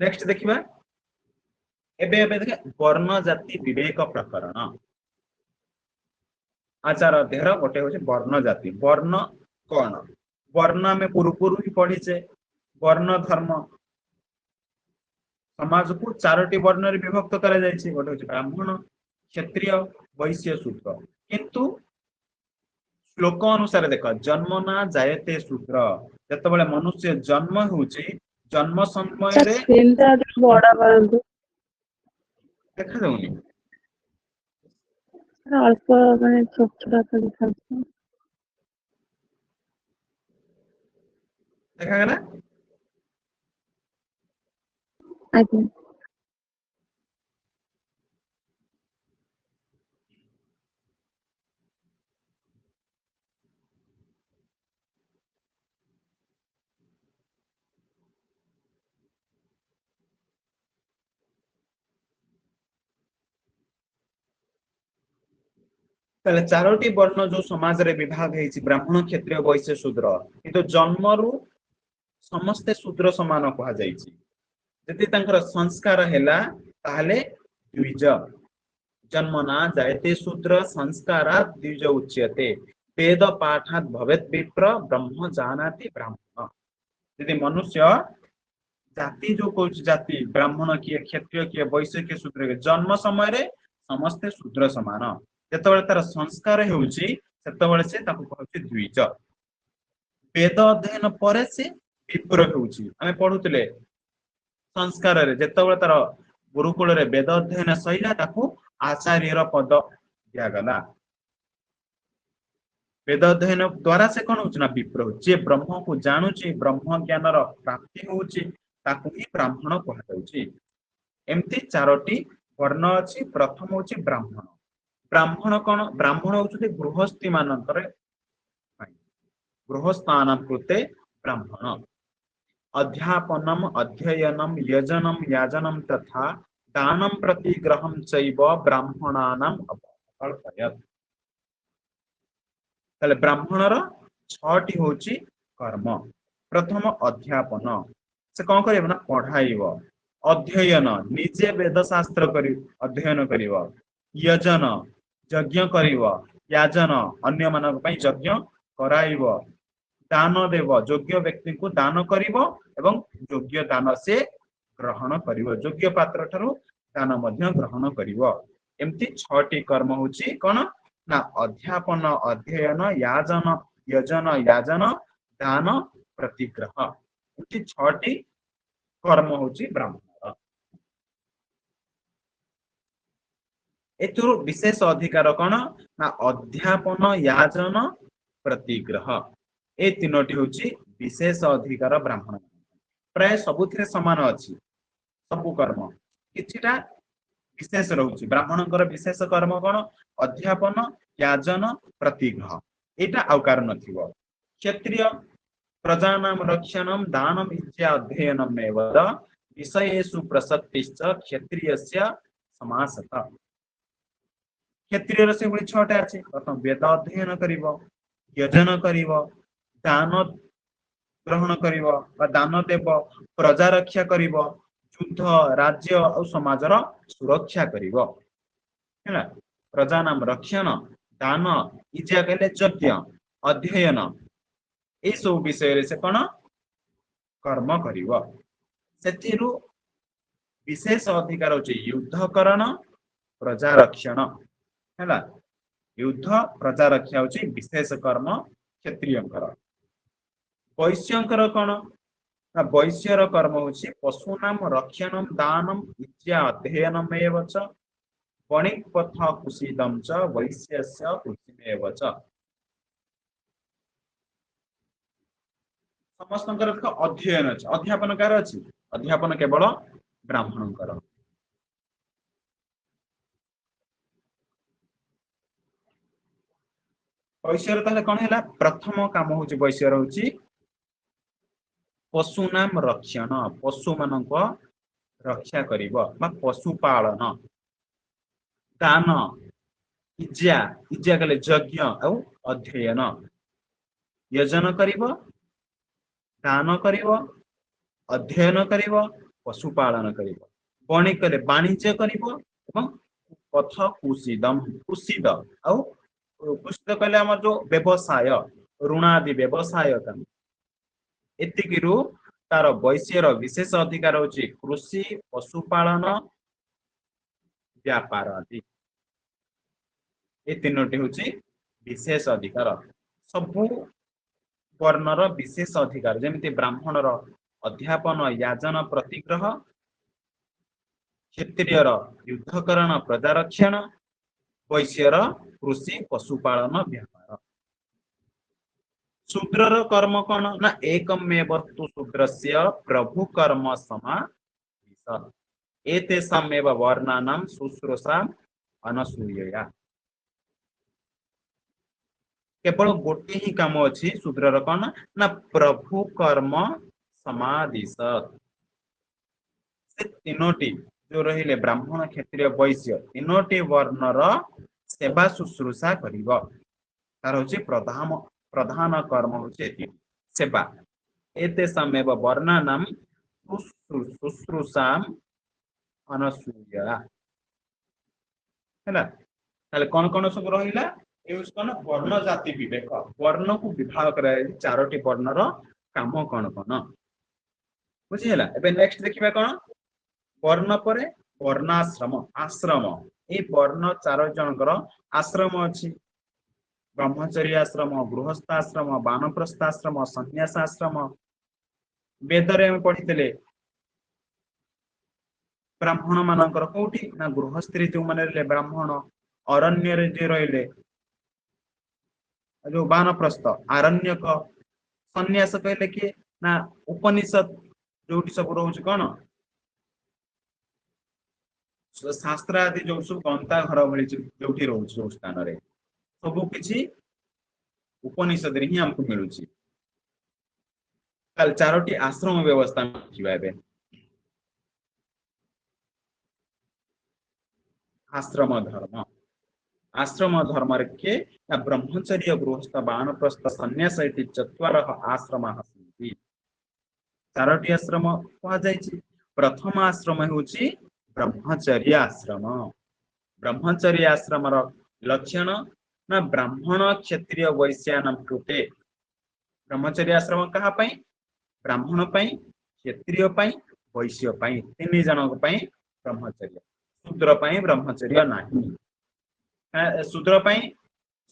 नेक्स्ट देखिबा एबे एबे देखा वर्ण जाति विवेक प्रकरण आचार अध्याय गोटे हूँ वर्ण जाति वर्ण कौन वर्ण आम पूर्व ही पढ़ीचे वर्ण धर्म समाज को चारोटी वर्ण विभक्त करा जायछि गोटे हूँ ब्राह्मण क्षत्रिय वैश्य शूद्र किंतु श्लोक अनुसार देख जन्म ना जायते शूद्र जतबेले मनुष्य जन्म होउछि जन्म समय रे स्क्रीन टा बड़ा करंतु देखा जाउनी अल्प माने छोट छोट दिखाउछ देखा गला आज्ञा ताले चारोटी वर्ण जो समाज रे विभाग हेछि ब्राह्मण क्षत्रिय वैश्य शूद्र किंतु जन्मरु समस्ते शूद्र समान कहा जायछि यदि तांकर संस्कार हैला ताहले द्विज जन्मना जायते शूद्र संस्कारात् द्विज उच्यते वेद पाठात् भवेत् विप्र ब्रह्म जानाति ब्राह्मण यदि मनुष्य जाति जो कोच जाति ब्राह्मण किए क्षत्रिय किए वैश्य किए शूद्र किए जन्म समय रे समस्ते शूद्र समान जेतेबेले तार संस्कार हेउची सेतेबेले से ताकू कहउची द्विज वेद अध्ययन परे से विप्र हेउची आमे पढुतले संस्कार रे जेतेबेले तार गुरुकुल रे वेद अध्ययन सहिला ताकू आचार्यर पद दिया गला वेद अध्ययन द्वारा से कौन होची ना विप्र जे ब्रह्म को जानूची ब्रह्म ज्ञान रो प्राप्ति होची ताकू ही ब्राह्मण कहा जाउची एमती चारोटी वर्ण अछि प्रथम होची ब्राह्मण ब्राह्मण कौन ब्राह्मण होची गृहस्थी मानकर गृहस्थान कृते ब्राह्मण अध्यापनम अध्ययनम यजनम याजनम तथा दानम प्रतिग्रहम चैव ब्राह्मणानाम अपकल्पयत् ताले ब्राह्मणर छटी होची कर्म प्रथम अध्यापन से कौन करियो ना पढ़ाइबो अध्ययन निजे वेद शास्त्र करी अध्ययन करिवो यजन यज्ञ करिवो याजन अन्य मानक पई यज्ञ कराइबो दान देव योग्य व्यक्ति को दान करिवो एवं योग्य दान से ग्रहण करिवो योग्य पात्र ठारू दान मध्य ग्रहण करिवो एमती छटी कर्म होची कोन ना अध्यापन अध्ययन याजन यजन याजन दान प्रतिग्रह एमती छटी कर्म होची ब्राह्मण एतुरु विशेष अधिकार कोन ना अध्यापन याजन प्रतिग्रह ए तीनोटी होची विशेष अधिकार ब्राह्मण प्राय सबुथिरे समान अछि सबु कर्म किछिटा विशेष रहउची ब्राह्मणकर विशेष कर्म कोन अध्यापन याजन प्रतिग्रह एटा आउकार नथिबो क्षत्रिय प्रजानाम रक्षणम दानम इत्या अध्ययनम एव विषयेषु प्रसक्तिश्च क्षत्रियस्य समासतः क्षत्रियर से गुली छटा अछि प्रथम वेद अध्ययन करिवो यजन करिवो दान ग्रहण करिवो बा दान देव प्रजा रक्षा करिवो युद्ध राज्य और समाजर सुरक्षा करिवो हैला प्रजा नाम रक्षण दान इजा कहले यज्ञ अध्ययन ए सब विषय रे से कोन कर्म करिवो सेथिरु विशेष अधिकार होची युद्धकरण प्रजा रक्षण हैला युद्ध प्रजा रक्षा होची विशेष कर्म क्षत्रियंकर वैश्यंकर कोन ना वैश्यर कर्म होची पशुनाम रक्षणम दानम इत्या अध्ययनम एव च वणिक पथ कुशीदम च वैश्यस्य कुशीमेव च समस्तंकर अध्ययन अछि अध्यापन कार अछि अध्यापन केवल ब्राह्मणंकर वैश्यर ताले कोन हैला प्रथम काम होची वैश्यर होची पशुनाम रक्षण पशु मानक रक्षा करिवो बा पशु पालन दान इज्या इज्या कहले यज्ञ और अध्ययन यजन करिव दान करिव अध्ययन करिव पशुपालन करिव बणिक कले वाणिज्य करिव एवं पथ कुशीदम कुशीद और कुशीद कहले हमर जो व्यवसाय ऋण आदि व्यवसाय काम एतिकिरु तार वैश्यर विशेष अधिकार होची कृषि पशुपालन व्यापार आदि ए तीनोटी होची विशेष अधिकार सबु वर्णर विशेष अधिकार जेमिति ब्राह्मणर अध्यापन याजन प्रतिग्रह क्षत्रियर युद्धकरण प्रजारक्षण वैश्यर कृषि पशुपालन व्यापार शूद्रर कर्म कौन ना एकमेव तु शूद्रस्य प्रभु कर्म समाविशत् एतेषामेव वर्णानां शुश्रूषा अनसूयया केवल गोटे ही काम अच्छी शूद्रर कौन ना प्रभु कर्म समादिशत से तीनोटी जो रहिले ब्राह्मण क्षत्रिय वैश्य तीनोटी वर्णर सेवा शुश्रूषा करिव तार होची प्रधान प्रधान कर्म होची सेवा एतेषामेव वर्णानां शुश्रूषा अनसूया हैला ताले कोन कोन सब रहिला एउस कोन वर्ण जाति विवेक वर्ण को विभाग कराय चारोटी वर्णर काम कोन कोन बुझिला एबे नेक्स्ट देखिबा कोन वर्ण परे वर्णाश्रम आश्रम ए वर्ण चार जनकर आश्रम अछि ब्रह्मचर्य आश्रम गृहस्थ आश्रम वानप्रस्थ आश्रम सन्यास आश्रम वेद रे हम पढितले ब्राह्मण मानकर कोठी ना गृहस्थी जो माने रे ब्राह्मण अरण्य रे जे रहिले जो वानप्रस्थ आरण्यक सन्यास कहले कि ना उपनिषद जोटी सब रहउछ कोन शास्त्र आदि जो सब गंता घर भଳି जोटी रहउछ ओ स्थान रे सब किछि उपनिषद रे ही हमको मिलुछि काल चारोटी आश्रम व्यवस्था छिबाबे आश्रम धर्म के ब्रह्मचर्य गृहस्थ वानप्रस्थ सन्यास इति चत्वारः आश्रमाः सन्ति चारोटी आश्रम कहा जायछि प्रथम आश्रम होछि ब्रह्मचर्य आश्रम ब्रह्मचर्य आश्रम रो लक्षण ना ब्राह्मण क्षत्रिय वैश्यानां कृते ब्रह्मचर्य आश्रम कहा पई ब्राह्मण पई क्षत्रिय पई वैश्य पई तीन जनक पई ब्रह्मचर्य शूद्र पई ब्रह्मचर्य नाही शूद्र पई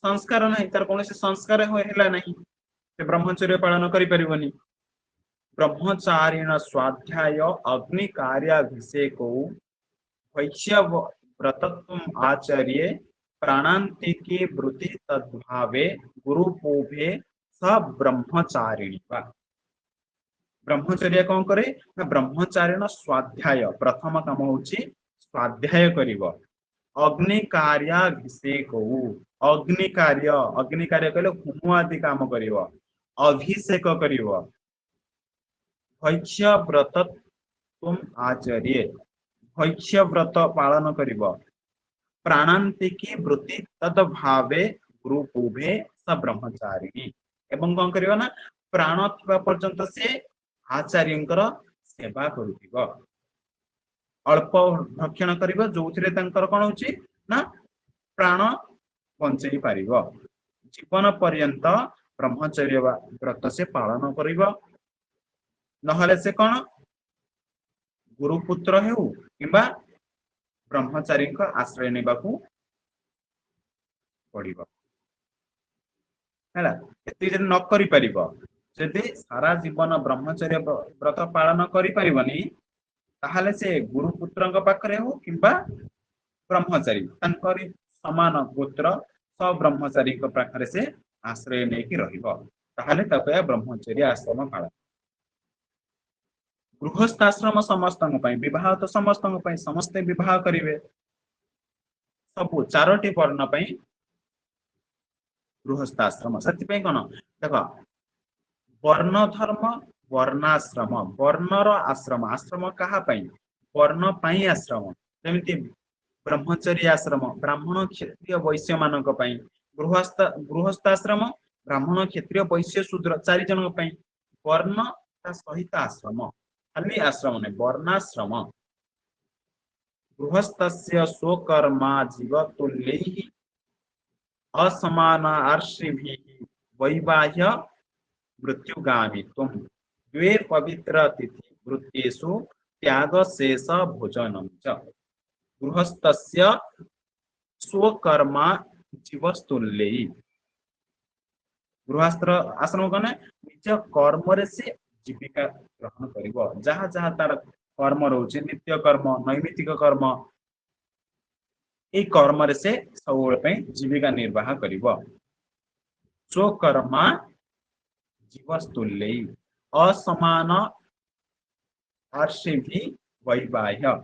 संस्कार नाही तार कोनसे संस्कार होला नाही से ब्रह्मचर्य पालन करि परिबनी ब्रह्मचारिण स्वाध्याय अग्नि कार्याभिषेको वैश्य व्रतत्वम आचार्य प्राणांतिके वृत्ति तद्भावे गुरुपोभे स ब्रह्मचारिणी वा ब्रह्मचर्य कौन करे ना ब्रह्मचारिण स्वाध्याय प्रथम काम होची स्वाध्याय करिव अग्नि कार्याभिषेक अग्नि कार्य कहले होम आदि काम करिव अभिषेक करिव वैश्य व्रतत्वम आचार्य वैश्य व्रत पालन करिव प्राणांतिकी वृत्ति तद्भावे गुरुपोभे स ब्रह्मचारिणी एवं कौन करिव ना प्राण थिबा पर्यंत से आचार्यंकर सेवा करुथिब अल्प भक्षण करिव जोथिरे तंकर कोन होची ना प्राण बंचई पारिव जीवन पर्यंत ब्रह्मचर्य व्रत से पालन करिव नहले से कोन गुरुपुत्र हेउ किबा ब्रह्मचारी को आश्रय नेबाकू पड़िबो हैला एति जे न करि परिबो जदि सारा जीवन ब्रह्मचर्य व्रत पालन करि परिबनी ताहले से गुरुपुत्रंक पाखरे हो किबा ब्रह्मचारी तनकरी समान गोत्र सब ब्रह्मचारी को पाखरे से आश्रय नै कि रहिबो ताहले तपया ब्रह्मचर्य आश्रम पालन गृहस्थ आश्रम समस्त विवाह तो समस्त समस्ते विवाह करिवे सब चारोटी वर्ण गृहस्थ आश्रम से कौन देख वर्ण धर्म वर्णाश्रम वर्णर आश्रम आश्रम कहा वर्ण आश्रम जमी ब्रह्मचर्य आश्रम ब्राह्मण क्षत्रिय वैश्य मानक पई गृहस्थाश्रम ब्राह्मण क्षत्रिय वैश्य शूद्र चारि जनक पई वर्ण ता सहित आश्रम खाली आश्रम ने वर्णाश्रम गृहस्थस्य स्वकर्मा जीवतुल्यैः असमान आर्षिभिः वैवाह्य मृत्युगामित्वम् द्वे पवित्र तिथि वृत्तेषु त्याग शेष भोजनम च गृहस्थस्य स्वकर्मा जीवस्तुल्यै गृहस्थ आश्रम कने निज कर्म रे से जीविका ग्रहण करिवो जहाँ जहाँ तार कर्म रहउछि नित्य कर्म नैमित्तिक कर्म ए कर्म रे से सबुबेले पई जीविका निर्वाह करिवो स्वकर्मा जीवस्तुल्यै असमान आर्षिभि वैवाह्य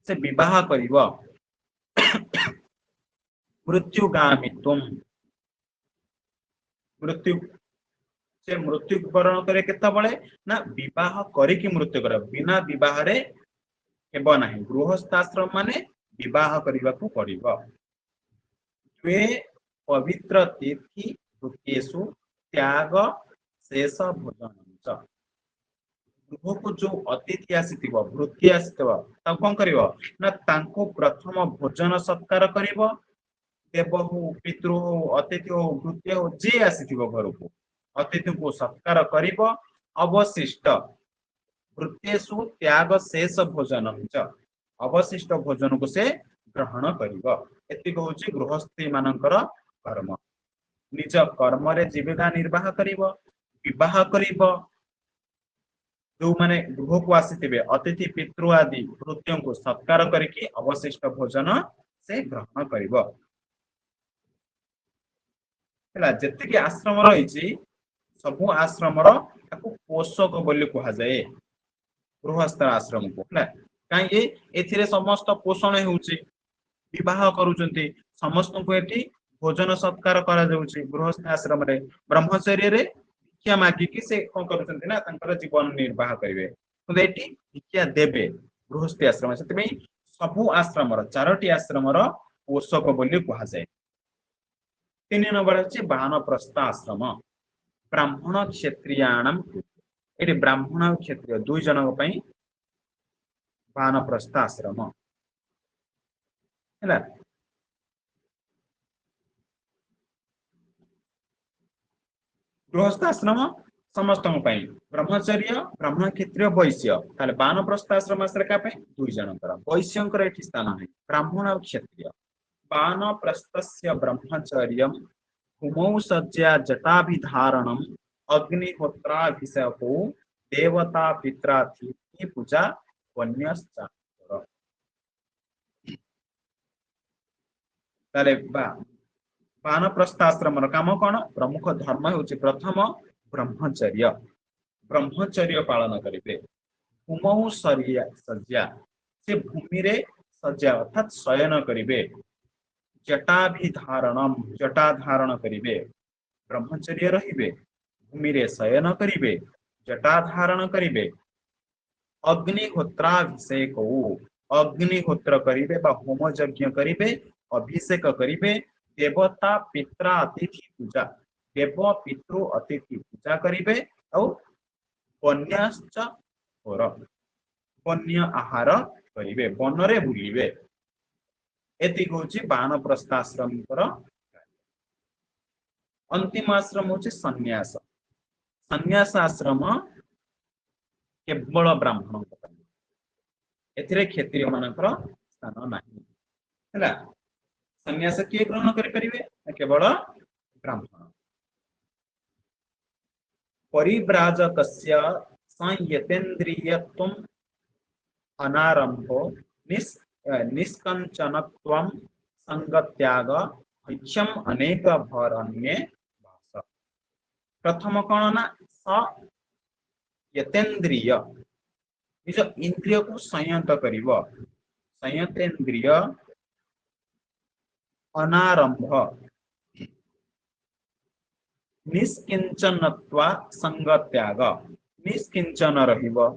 से विवाह करिव मृत्युगामित्वम मृत्यु से मृत्यु वरण करे केतबळे ना विवाह करिकि मृत्यु कर बिना विवाह रे हेबो नाही गृहस्थाश्रम माने विवाह करिबाकू पड़िबो द्वे पवित्र तिथि वृत्तेषु त्याग शेष भोजनम च गृह को जो अतिथि आसीथिबो वृत्ति आसीथिबो ता कोन करिवो ना तांको प्रथम भोजन सत्कार करिवो देव हो पितृ हो अतिथि हो वृत्ति हो जे आसीथिबो घर को अतिथि को सत्कार करिवो अवशिष्ट वृत्तेषु त्याग शेष भोजनम च अवशिष्ट भोजन को से ग्रहण करिवो एतिक होची गृहस्थी मानकर कर्म निज कर्म रे जीविका निर्वाह करिवो विवाह करिवो जो माने गृह को आसीथिबे अतिथि पितृ आदि वृत्तियों को सत्कार करिकि अवशिष्ट भोजन से ग्रहण करिवो हला जति के आश्रम रहिछि सबु आश्रम रो ताकू पोषक बोली कहा जाए गृहस्थ आश्रम को हला काहे एथिरे समस्त पोषण हेउछि विवाह करूचंती समस्त को एठी भोजन सत्कार करा जाउछि गृहस्थ आश्रम रे ब्रह्मचर्य रे भिक्षा मागी कि से कोन करूचंती ना तांकर जीवन निर्वाह करिवे तो एठी भिक्षा देबे गृहस्थ आश्रम सेति सबु आश्रम रो चारोटी आश्रम रो पोषक बोली कहा जाए 3 नंबर अछि वानप्रस्थ आश्रम ब्राह्मण क्षत्रियाणाम एठी ब्राह्मण और क्षत्रिय दुई जनक पई वानप्रस्थ आश्रम हैला गृहस्थ आश्रम समस्त पई ब्रह्मचर्य ब्राह्मण क्षत्रिय वैश्य ताले वानप्रस्थ आश्रम आश्रय का पई दुई जनकर वैश्यंकर एठी स्थान है ब्राह्मण और क्षत्रिय वानप्रस्थस्य ब्रह्मचर्यम भूमौ सज्जा जटाभिधारणम अग्निहोत्राभिषेको देवता पित्रातिथि पूजा वन्यश्च ताले वानप्रस्थाश्रम काम कौन प्रमुख धर्म होची प्रथम ब्रह्मचर्य ब्रह्मचर्य पालन करिवे भूमौ सज्जा से भूमि रे सज्जा अर्थात शयन करिवे जटाभिधारणम जटा धारण करिवे ब्रह्मचर्य रहिबे भूमि रे शयन करिवे जटा धारण करिवे अग्निहोत्राभिषेक अग्निहोत्र करिवे बा होम यज्ञ करिवे अभिषेक करिवे देवता पित्रा अतिथि पूजा देव पितृ अतिथि पूजा करिवे और वन्यश्च होर वन्य आहार करिवे वन रे बुलिवे एति होची वानप्रस्थाश्रम अंतिम आश्रम होची सन्यास सन्यास आश्रम केवल ब्राह्मण एथिरे क्षत्रिय मानकर स्थान नाही हैला सन्यास किए ग्रहण करि परिवे केवल ब्राह्मण परिव्राजकस्य संयतेन्द्रियत्वम अनारंभो निष्कंचनत्वम संगत्याग भैक्षम अनेक भरण्ये भास प्रथम कौन ना स यतेन्द्रिय निज इंद्रिय को संयत करिवो संयतेन्द्रिय अनारंभ निष्किंचनत्वा संगत्याग निष्किंचन रहिबो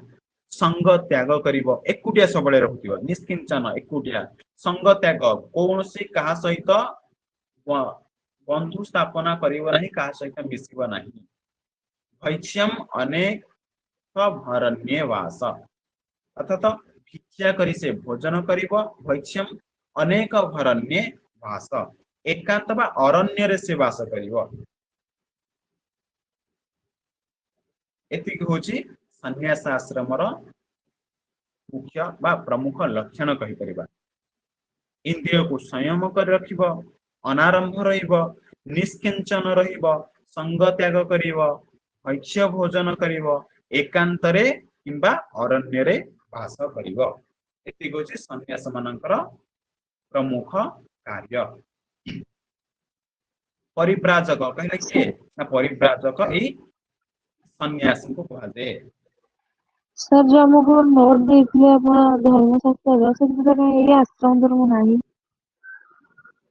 संग त्याग करिवो एकुटिया सबले रहउथिबो निष्किंचन एकुटिया संग त्याग कोनोसी कहा सहित बंधु स्थापना करिवो नहीं कहा सहित मिसिबो नहीं भैक्ष्यम अनेक भरण्ये वास अर्थात भिक्षा करी से भोजन करिवो भैक्ष्यम अनेक भरण्ये वास एकांत बा अरण्य रे से वास करिवो एतिक होची सन्यास आश्रमर मुख्य बा प्रमुख लक्षण कहि परिबा इंद्रिय को संयम कर रखिब अनारंभ रहिब निष्किंचन रहिब संग त्याग करिब भक्ष्य भोजन करिब एकांतरे किंबा अरण्य रे वास करिब एतिक होची सन्यास मानकर प्रमुख कार्य परिव्राजक कहले के ना परिव्राजक ए सन्यासी को कहा जाए सर जो हमको नोट देते आप धर्मशास्त्र से ये आश्रम धर्म नहीं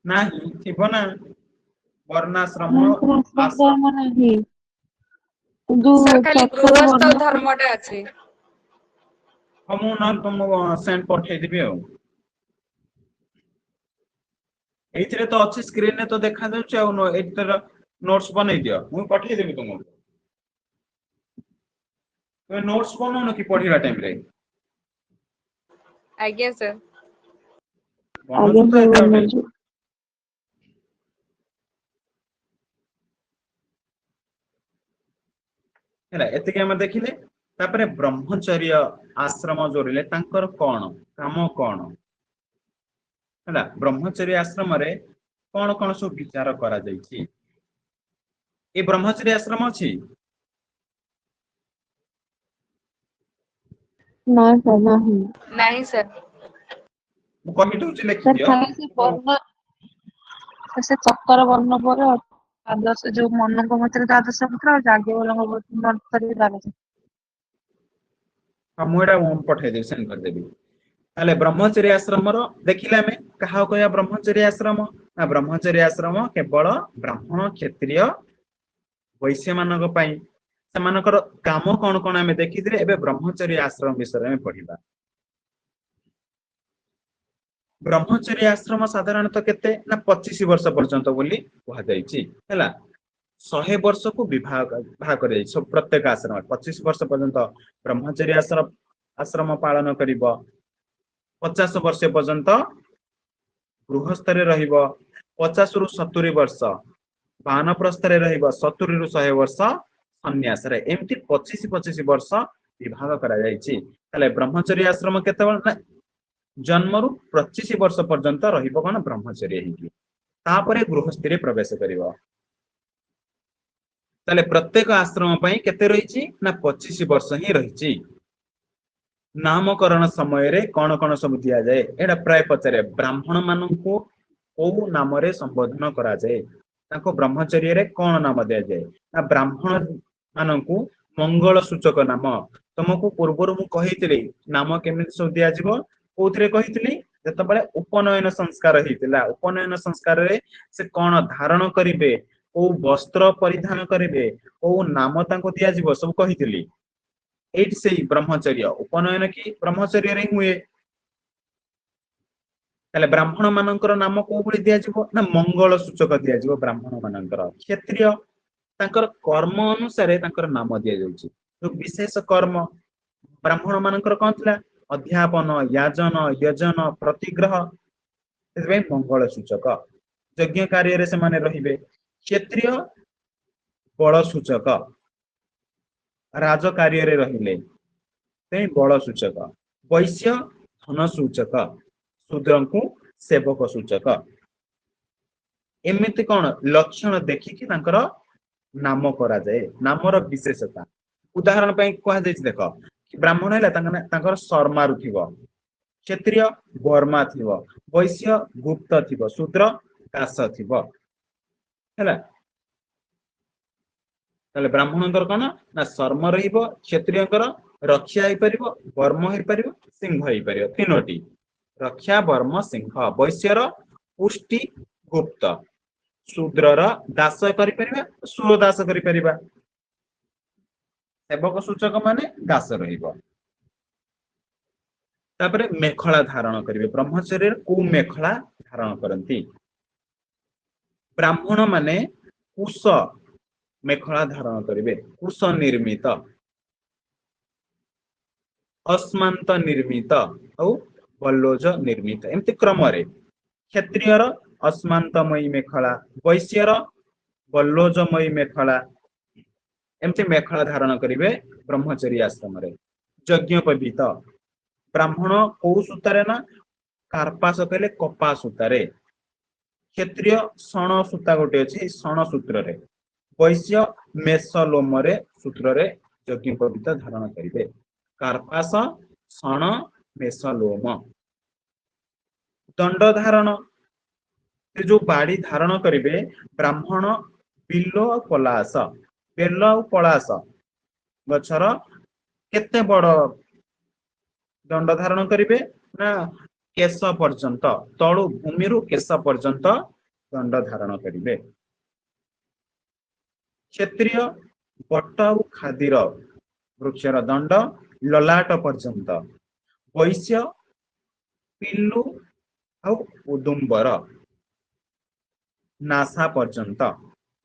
नाही थिबो ना वर्णाश्रम आश्रम आश्रम धर्म नहीं जो सर खाली चक्र गृहस्थ वर्ण धर्मटा ଅଛି हम ना तुम सेंड पठे दिबे हो एथिरे तो अच्छी स्क्रीन ने तो देखा जाउछ आ नो एथर नोट्स बनै दियो मु पठे देबी तुमको तो नोट्स बनाउन कि पढिरा टाइम रे ଆଜ୍ଞା sir आगे बनउछ तो सर एथर वर्ण टाइम जो हैला एतिके हम देखिले तापरे ब्रह्मचर्य आश्रम जोड़िले तांकर कोन काम कोन हैला ब्रह्मचर्य आश्रम रे कोन कोन सब विचार करा जाईछि ए ब्रह्मचर्य आश्रम अछि ना सर नहीं ନାହିଁ sir मु कहि दउछि लिखि सर दियो खाली से वर्ण से चक्कर वर्ण पर आदर्श जो मन को मत आदर्श पुत्र और जागे वालों को मन पर द्वादश हम एटा पठे देबी सेंड कर देबी ताले ब्रह्मचर्य आश्रम रो देखिले हमें कहा कहया ब्रह्मचर्य आश्रम ना ब्रह्मचर्य आश्रम केवल ब्राह्मण क्षत्रिय वैश्य मानक पई सेमानकर काम कोन कोन हमें देखिदिले एबे ब्रह्मचर्य आश्रम विषय में पढिबा ब्रह्मचर्य आश्रम साधारणतः केते ना 25 वर्ष पर्यंत बोली कहा जाईछि हैला 100 वर्ष को विभाग भाग करे सब प्रत्येक आश्रम 25 वर्ष पर्यंत ब्रह्मचर्य आश्रम आश्रम पालन करिब 50 वर्ष पर्यंत गृहस्थ रे रहिब 50 रु 70 वर्ष वानप्रस्थ रे रहिब 70 रु 100 वर्ष सन्यास रे एमती 25 वर्ष विभाग करा जाईछि ताले ब्रह्मचर्य आश्रम केते ना जन्म रु 25 वर्ष पर्यंत रहिब कोन ब्रह्मचर्य हिकी तापरे गृहस्थी रे प्रवेश करिब ताले प्रत्येक आश्रम पई केते रहिछि ना 25 वर्ष ही रहिछि नामकरण समय रे कोन कोन सब दिया जाए एडा प्राय पचारे ब्राह्मण माननकु ओ नाम रे संबोधन करा जाए ताको ब्रह्मचर्य रे कोन नाम दिया जाए ना ब्राह्मण माननकु मंगल सूचक नाम तुमको पूर्वरु मु कहितली नाम केमिति सब दिया जिवो कोथरे कहितली जतबळे उपनयन संस्कार हितला उपनयन संस्कार रे से कोन धारण करिवे ओ वस्त्र परिधान करिवे ओ नाम ताको दिया जिवो सब कहितली एट से ब्रह्मचर्य उपनयन की ब्रह्मचर्य रे हुए ताले ब्राह्मण मानकर नाम को भଳି दिया जिवो ना मंगल सूचक दिया जिवो ब्राह्मण मानकर क्षत्रिय तांकर कर्म अनुसार तांकर नाम दिया जाउची तो विशेष कर्म ब्राह्मण मानकर कोन थिला अध्यापन याजन यजन प्रतिग्रह एबे मंगल सूचक यज्ञ कार्य रे से माने रहिबे क्षत्रिय बल सूचक राज कार्य रे रहिले ते बल सूचक वैश्य धन सूचक शूद्रंकु सेवक सूचक एमिति कोन लक्षण देखि कि तांकर नाम करा जाए नामर विशेषता उदाहरण पई कहा जाय देखो ब्राह्मण हैला तांकर शर्मा रुथिबो क्षत्रिय वर्मा थिबो वैश्य गुप्त थिबो शूद्र दास थिबो हैला ताले ब्राह्मणंकर कोन ना शर्म रहिबो क्षत्रियंकर रक्षा होई परिबो वर्म होई परिबो सिंह होई परिबो तीनोटी रक्षा वर्म सिंह वैश्यर पुष्टि गुप्त शूद्रर दास करि परिबा सुर दास करि परिबा सेवक सूचक माने दास रहिबो तापरे मेखला धारण करिवे ब्रह्मचर्य को मेखला धारण करंती ब्राह्मण माने कुश मेखला धारण करिवे कुश निर्मित अस्मांत निर्मित औ बल्लोज निर्मित एमति क्रम रे क्षत्रियर अस्मांतमयी मेखला वैश्यर बल्लोजमयी मेखला एमति मेखला धारण करिवे ब्रह्मचर्य आश्रम रे यज्ञोपवीत ब्राह्मण को सूतारे ना कार्पास कहले कपा सूतारे क्षत्रिय षण सूता गोटे अछि षण सूत्र रे वैश्य मेष लोम रे सूत्र रे यज्ञोपवीत धारण करिवे कार्पास षण मेष लोम दंड धारण से जो बाड़ी धारण करिवे ब्राह्मण बिल्लो पलास बेल और पलास गछर केते बड़ दंड धारण करिवे ना केश पर्यंत तळु भूमि रु केश पर्यंत दंड धारण करिवे क्षत्रिय बट और खादीर वृक्षर दंड ललाट पर्यंत वैश्य पिल्लू और उदुम्बर नासा पर्यंत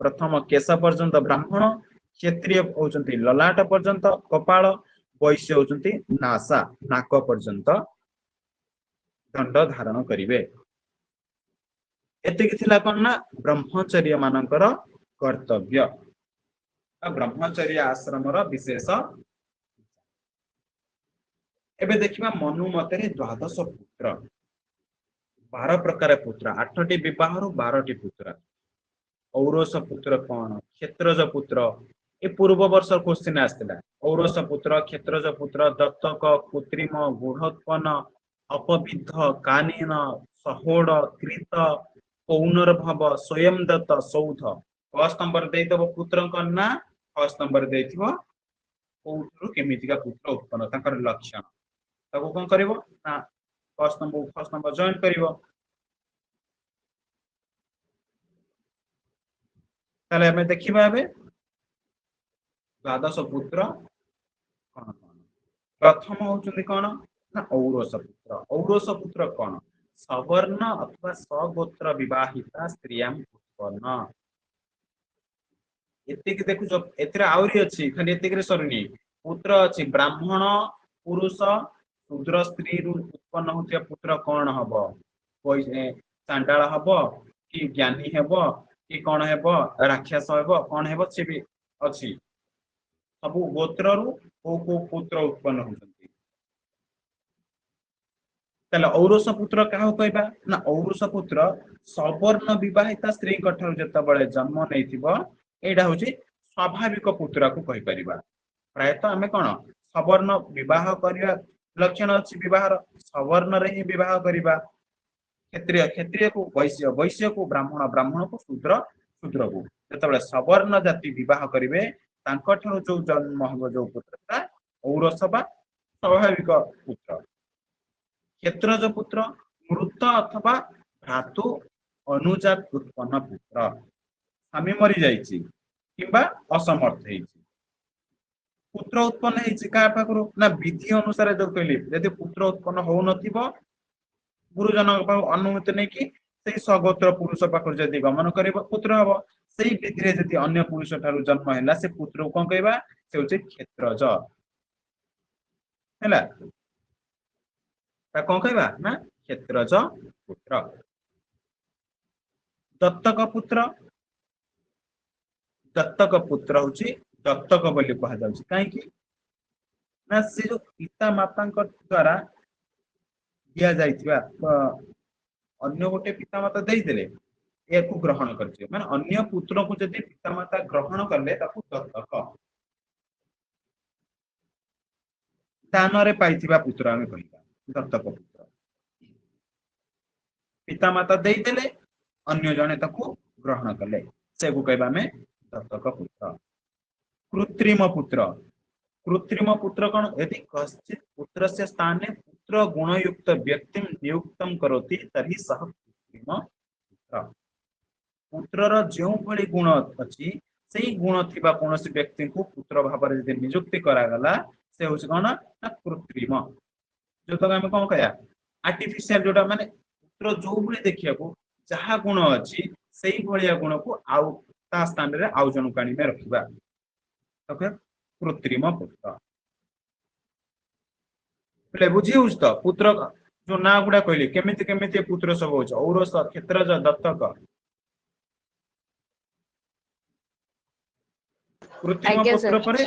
प्रथम केश पर्यंत ब्राह्मण क्षत्रिय होचंती ललाट पर्यंत कपाळ वैश्य होचंती नासा नाक पर्यंत दंड धारण करिवे एतिक थिला कोन ना ब्रह्मचर्य मानकर कर्तव्य ब्रह्मचर्य आश्रम रो विशेष एबे देखिबा मनु मते द्वादश पुत्र 12 प्रकार पुत्र 8टी विवाह 12टी पुत्र औरस पुत्र कौन क्षेत्रज पुत्र ए पूर्व वर्ष क्वेश्चन आस्तिला औरस पुत्र क्षेत्रज पुत्र दत्तक कृत्रिम गुणोत्पन्न अपविद्ध कानीन सहोड कृत पौनर्भव स्वयं दत्त सौध फर्स्ट नंबर देइतब पुत्र ना फर्स्ट नंबर देइथिबो कोउठु केमितिका पुत्र उत्पन्न ताकर लक्षण ताको कोन करिवो ना फर्स्ट नंबर जॉइन करिवो ताले हमें देखिबा एबे द्वादश पुत्र कोन कोन प्रथम होचुंदी कोन ना औरस पुत्र कोन सवर्ण अथवा सगोत्र विवाहिता स्त्रियां उत्पन्न एतिक देखु जो एतरे आउरी अछि खाली एतिक रे सरनी पुत्र अछि ब्राह्मण पुरुष शूद्र स्त्री रु उत्पन्न होतिया पुत्र कोन हबो कोइ चांडाळ हबो कि ज्ञानी हबो कि कोन हबो राक्षस हबो कोन हबो से भी अछि सबु गोत्र रु को पुत्र उत्पन्न होतंती तले औरस पुत्र काहो कहबा ना औरस पुत्र सवर्ण विवाहिता स्त्री कठर जत्ता बळे जन्म नैथिबो एडा होची स्वाभाविक पुत्र को कहि परिबा प्रायतः हमें कोन सवर्ण विवाह करिया लक्षण अछि विवाह सवर्ण रे ही विवाह करिबा क्षत्रिय को वैश्य वैश्य को ब्राह्मण ब्राह्मण को शूद्र शूद्र को जतबळे सवर्ण जाति विवाह करिवे तांको ठरो जो जन्म हबो जो पुत्रता औरस बा स्वाभाविक पुत्र क्षेत्रज पुत्र मृत अथवा धातु अनुजात उत्पन्न पुत्र स्वामी मरि जाइछि किबा असमर्थ हेछि पुत्र उत्पन्न हेछि का पाखरु ना विधि अनुसार जो कहली यदि पुत्र उत्पन्न हो नथिबो गुरुजन अनुमति नै कि सेई सगोत्र पुरुष पाखरु जदि गमन करिबो पुत्र हबो सेई विधि रे जदि अन्य पुरुष ठारु जन्म हैला से पुत्र को कहबा से होछि क्षेत्रज हैला ता कोन कहबा ना क्षेत्रज पुत्र दत्तक पुत्र होछि दत्तक बोली कहा जाउछि काहे कि ना से जो पिता माता द्वारा दिया जाइथिबा अन्य गोटे पिता माता देई देले एको ग्रहण करछे माने अन्य पुत्र को जदि पिता माता ग्रहण करले ताकू दत्तक दान रे पाइथिबा पुत्र हमें कहिबा दत्तक पुत्र पिता माता देई देले अन्य जने ताकू ग्रहण करले से को कहबा में दत्तक पुत्र कृत्रिम पुत्र कोन यदि कश्चित पुत्रस्य स्थाने पुत्र गुणयुक्त व्यक्तिं नियुक्तं करोति तर्हि सह कृत्रिम पुत्र पुत्रर जो भली गुण अछि सेही गुण थिबा कोनोसी व्यक्ति को पुत्र भाବରେ यदि नियुक्ति करा गला से होछ कोन ना कृत्रिम जो तक आम कौन कह आर्टिफिशियल जोटा माने पुत्र जो भली देखिया को जहा गुण अछि सेही भलिया गुण को आउ ता स्थान रे आउ जन काणी में रखिबा तो कह कृत्रिम पुत्र बोले बुझी उस तो पुत्र जो ना गुडा कहले केमिति केमिति पुत्र सब होछ औरस क्षेत्रज दत्तक कृत्रिम आज्ञा पुत्र सर परे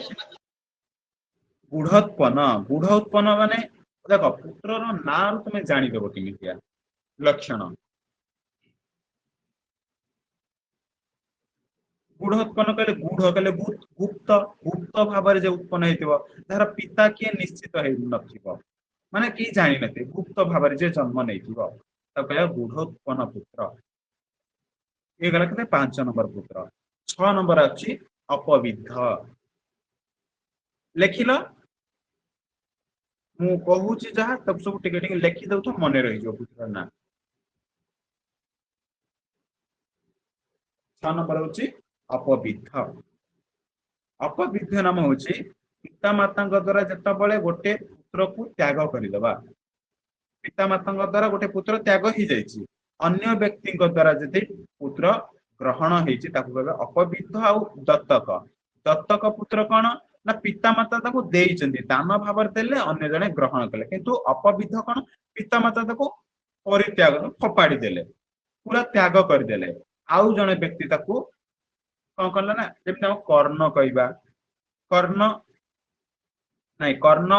गुढ़ उत्पन्न माने देख पुत्र ना तुम जानीदेव केमितिया लक्षण गुढ़ उत्पन्न कले गुढ़ कले गुप्त गुप्त भाव जे उत्पन्न हेतिबो तार पिता किए निश्चित हे नथिबो माने की जानि नथे गुप्त भाव जे जन्म नैथिबो त कहया गुढ़ उत्पन्न पुत्र ये गला के 5 नंबर पुत्र 6 नंबर अछि अपविद्ध लेखिलो मु कहूची जहा तब सब टिके टिके लेखि दउ तो मने रहि जो पुत्र ना 6 नंबर होची अपविद्ध अपविद्ध नाम होची पिता माता द्वारा जतबळे गोटे पुत्र को त्याग करिदबा पिता माता द्वारा गोटे पुत्र त्याग ही जाइछि अन्य व्यक्ति द्वारा जदि पुत्र ग्रहण हेछि ताकू कहबा अपविद्ध आ दत्तक दत्तक पुत्र कोन ना पिता माता ताको देइछन्ति दान भावर देले अन्य जने ग्रहण कले किंतु अपविद्ध कोन पिता माता ताको परित्याग फपाड़ी देले पूरा त्याग कर देले आउ जने व्यक्ति ताको कोन करला ना जेते हम कर्ण कहबा कर्ण नहीं कर्ण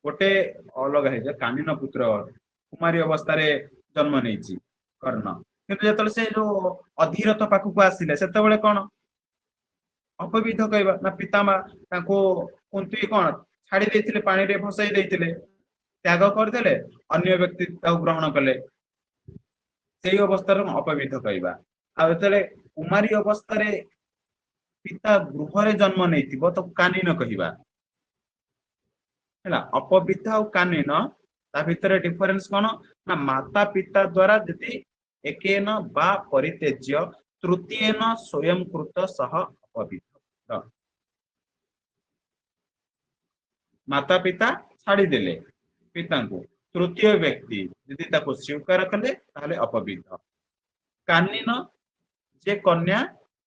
गोटे अलग है जे कानिन पुत्र कुमारी अवस्था रे जन्म नेछि कर्ण किंतु जतले से जो अधीरथ पाखु को आसिले सेते बेले कोन अपविद्ध कहबा ना पिता मा ताको कुंती कोन छाड़ी देथिले पानी रे फसाई देथिले त्याग कर देले अन्य व्यक्ति ताको ग्रहण कले सेही अवस्था रे अपविद्ध कहबा आ जतले कुमारी अवस्था रे पिता गृह रे जन्म नेथिबो तो कानिन कहबा हैला अपविद्ध और कानिन ता भितर डिफरेंस कोन ना माता पिता द्वारा यदि एकेन बा परित्यज्य तृतीयेन स्वयं कृत सह अपविद्ध माता पिता छाड़ी देले पिता को तृतीय व्यक्ति यदि ताको स्वीकार कले ताले अपविद्ध कानिन जे कन्या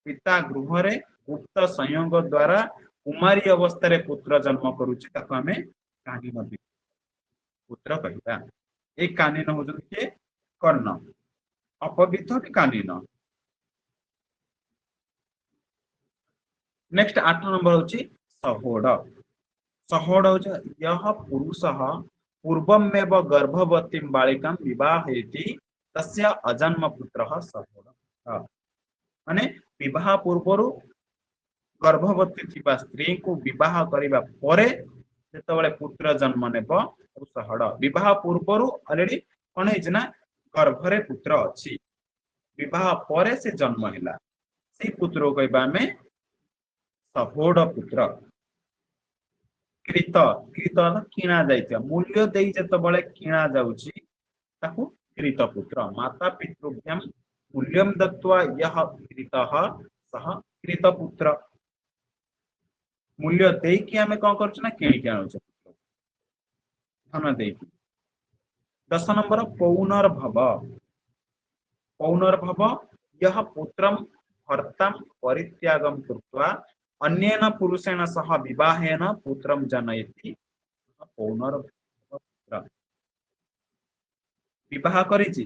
पिता गृह रे गुप्त संयोग द्वारा कुमारी अवस्था रे पुत्र जन्म करूची ताको हमें कानिन पुत्र कहता एक कानिन हो के कर्ण अपविद्ध भी कानिन नेक्स्ट 8 नंबर होची सहोड सहोड हो यह पुरुषः पूर्वमेव गर्भवती बालिकां विवाहेति तस्य अजन्म पुत्रः सहोड माने विवाह पूर्वरु गर्भवती थिबा स्त्री को विवाह करिबा परे जेतबेले पुत्र जन्म नेब सहोड विवाह पूर्वरु ऑलरेडी कोन हेछि ना गर्भरे पुत्र अछि विवाह परे से जन्म हिला से पुत्र को कहबा में सहोड पुत्र कृत कृत किणा जाइतिया मूल्य देई जेतबेले किणा जाउची ताकू कृत पुत्र माता पितृभ्यम मूल्यम दत्वा यह कृतः सह कृत पुत्र मूल्य देई कि हमें कोन करछ ना किणी के आनु धन देई 10 नंबर पौनर्भव यह पुत्रम भर्ताम परित्यागम कृत्वा अन्येन पुरुषेण सह विवाहेन पुत्रम जनयति पौनर्भव विवाह करिछि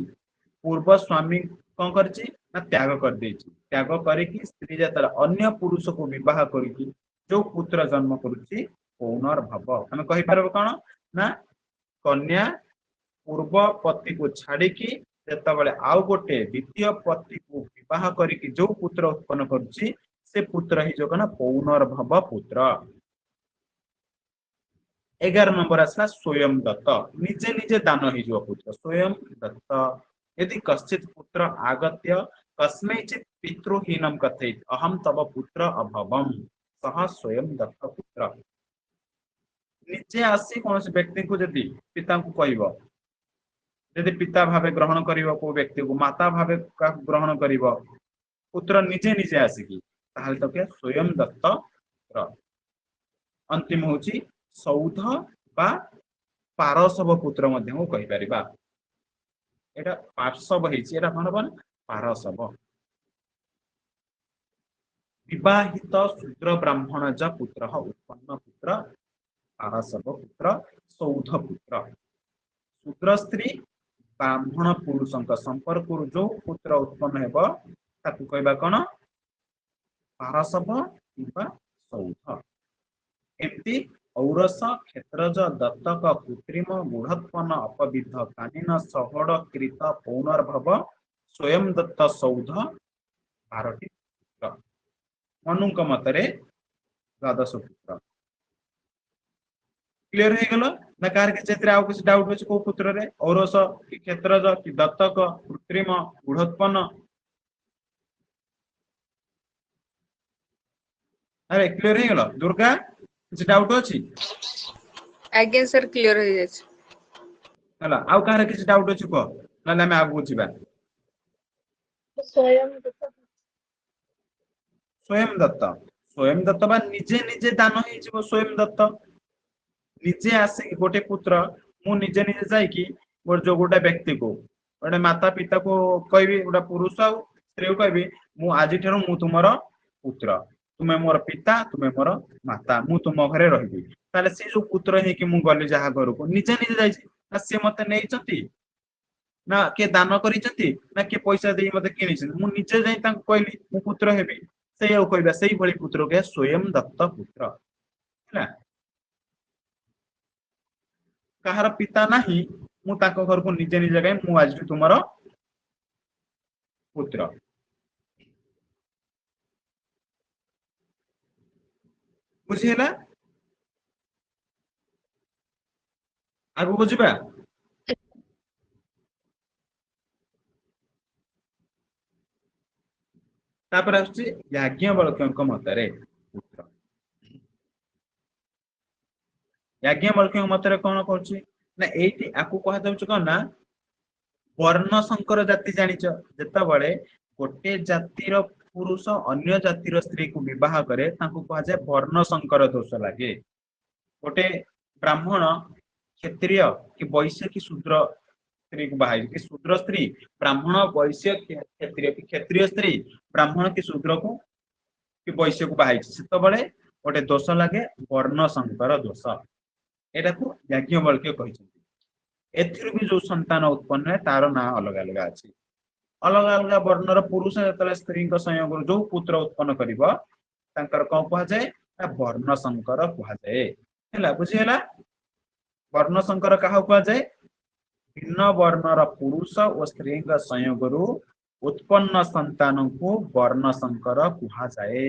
पूर्व स्वामी कोन करछि ना त्याग कर देछि त्याग करी कि स्त्री जतला अन्य पुरुष को विवाह करी जो पुत्र जन्म करुछि पौनर्भव हम कहि परबो कोन ना कन्या पूर्व पति को छाड़ी की जेतबेले आउ गोटे द्वितीय पति को विवाह करी कि जो पुत्र उत्पन्न करुछि से पुत्र ही जो कना पौनर्भव पुत्र 11 नंबर आसला स्वयं दत्त निजे निजे दान ही जो पुत्र स्वयं दत्त यदि कश्चित पुत्र आगत्य कस्मैचित् पितृहीनं कथयेत् अहम तव पुत्र अभवम सह स्वयं दत्त पुत्र निजे आसी कौन व्यक्ति को यदि पिता को कहब यदि पिता भावे ग्रहण करिवो को व्यक्ति को माता भावे ग्रहण करिवो पुत्र निजे निजे आसिकी ताहले तो के स्वयं दत्त पुत्र अंतिम होची सौध बा पारसव पुत्र मध्यम कहि परिबा एटा पार्श्व हेछि एटा कोन बन पारसव विवाहित शूद्र ब्राह्मण ज पुत्र उत्पन्न पुत्र पारसव पुत्र सौध पुत्र शूद्र स्त्री ब्राह्मण पुरुषଙ୍କ संपर्क जो पुत्र उत्पन्न हेबो ताकू कहबा कोन पारसव किबा सौध एमती औरस क्षेत्रज दत्तक कृत्रिम मूढ़त्पन्न अपविद्ध कालीन सहड़ कृत पौनर्भव स्वयं दत्त सौध 12टी पुत्र मनुक मतरे द्वादश पुत्र क्लियर हो गलो ना कार के क्षेत्र आउ कुछ डाउट अछि को पुत्र रे औरस कि क्षेत्रज कि दत्तक कृत्रिम मूढ़त्पन्न अरे क्लियर हो गलो दुर्गा कुछ डाउट अछि आज्ञा सर क्लियर हो जाए हला आउ कार किछ डाउट अछि को ना मैं आगु जिबा स्वयं दत्त बा निजे निजे दान हे जिवो स्वयं दत्त निजे आसे गोटे पुत्र मु निजे निजे जाई कि मोर जो गोटे व्यक्ति को गोटे माता पिता को कहबी गोटे पुरुष आ स्त्री को कहबी मु आजि ठेरो मु तुमरो पुत्र तुमे मोर पिता तुमे मोर माता मु तुम घरे रहबी ताले से जो पुत्र हे कि मु गली जहा घर को निजे निजे जाई ना से मते नै चंती ना के दान करिसंती ना के पैसा देई मते किनिसन मु निजे जाई तांको कहली मु पुत्र हेबी से ଆଉ କହିବା ସେଇ ଭଳି ପୁତ୍ର के स्वयं दत्त पुत्र ହେଲା କାହାର ପିତା ନାହିଁ ମୁଁ ତାଙ୍କ ଘରକୁ ନିଜେ ନିଜେ ଯାଇ ମୁଁ ଆଜି ତୁମର ପୁତ୍ର ବୁଝି ହେଲା ଆଗକୁ ବୁଝିବା तापर आछि याज्ञवल्क्यଙ୍କ मतरे पुत्र याज्ञवल्क्यଙ୍କ मतरे कोन कहछि ना एठी आकु कहा जाउछ कोन ना वर्ण संकर जाति जानिछ जेता बळे गोटे जातिर पुरुष अन्य जातिर स्त्री को विवाह करे ताकू कहा जाय वर्ण संकर दोष लागे गोटे ब्राह्मण क्षत्रिय कि वैश्य कि शूद्र स्त्री को बाहाई कि शूद्र स्त्री ब्राह्मण वैश्य क्षत्रिय कि क्षत्रिय स्त्री ब्राह्मण कि शूद्र को कि वैश्य को बाहाई सेत बळे गोटे दोष लागे वर्ण संकर दोष एटा को याज्ञवल्क्य कहिसथि एथिर भी जो संतान उत्पन्न है तार ना अलग अलग अछि अलग अलग वर्णर पुरुष जतले स्त्री संयोग जो पुत्र उत्पन्न करिवो तांकर कोन कहा जाय वर्ण संकर कहा जाय हैला बुझी हैला वर्ण संकर कहा कहा जाय भिन्न वर्णर पुरुष और स्त्री संयोग उत्पन्न संतान को वर्ण संकर कहा जाए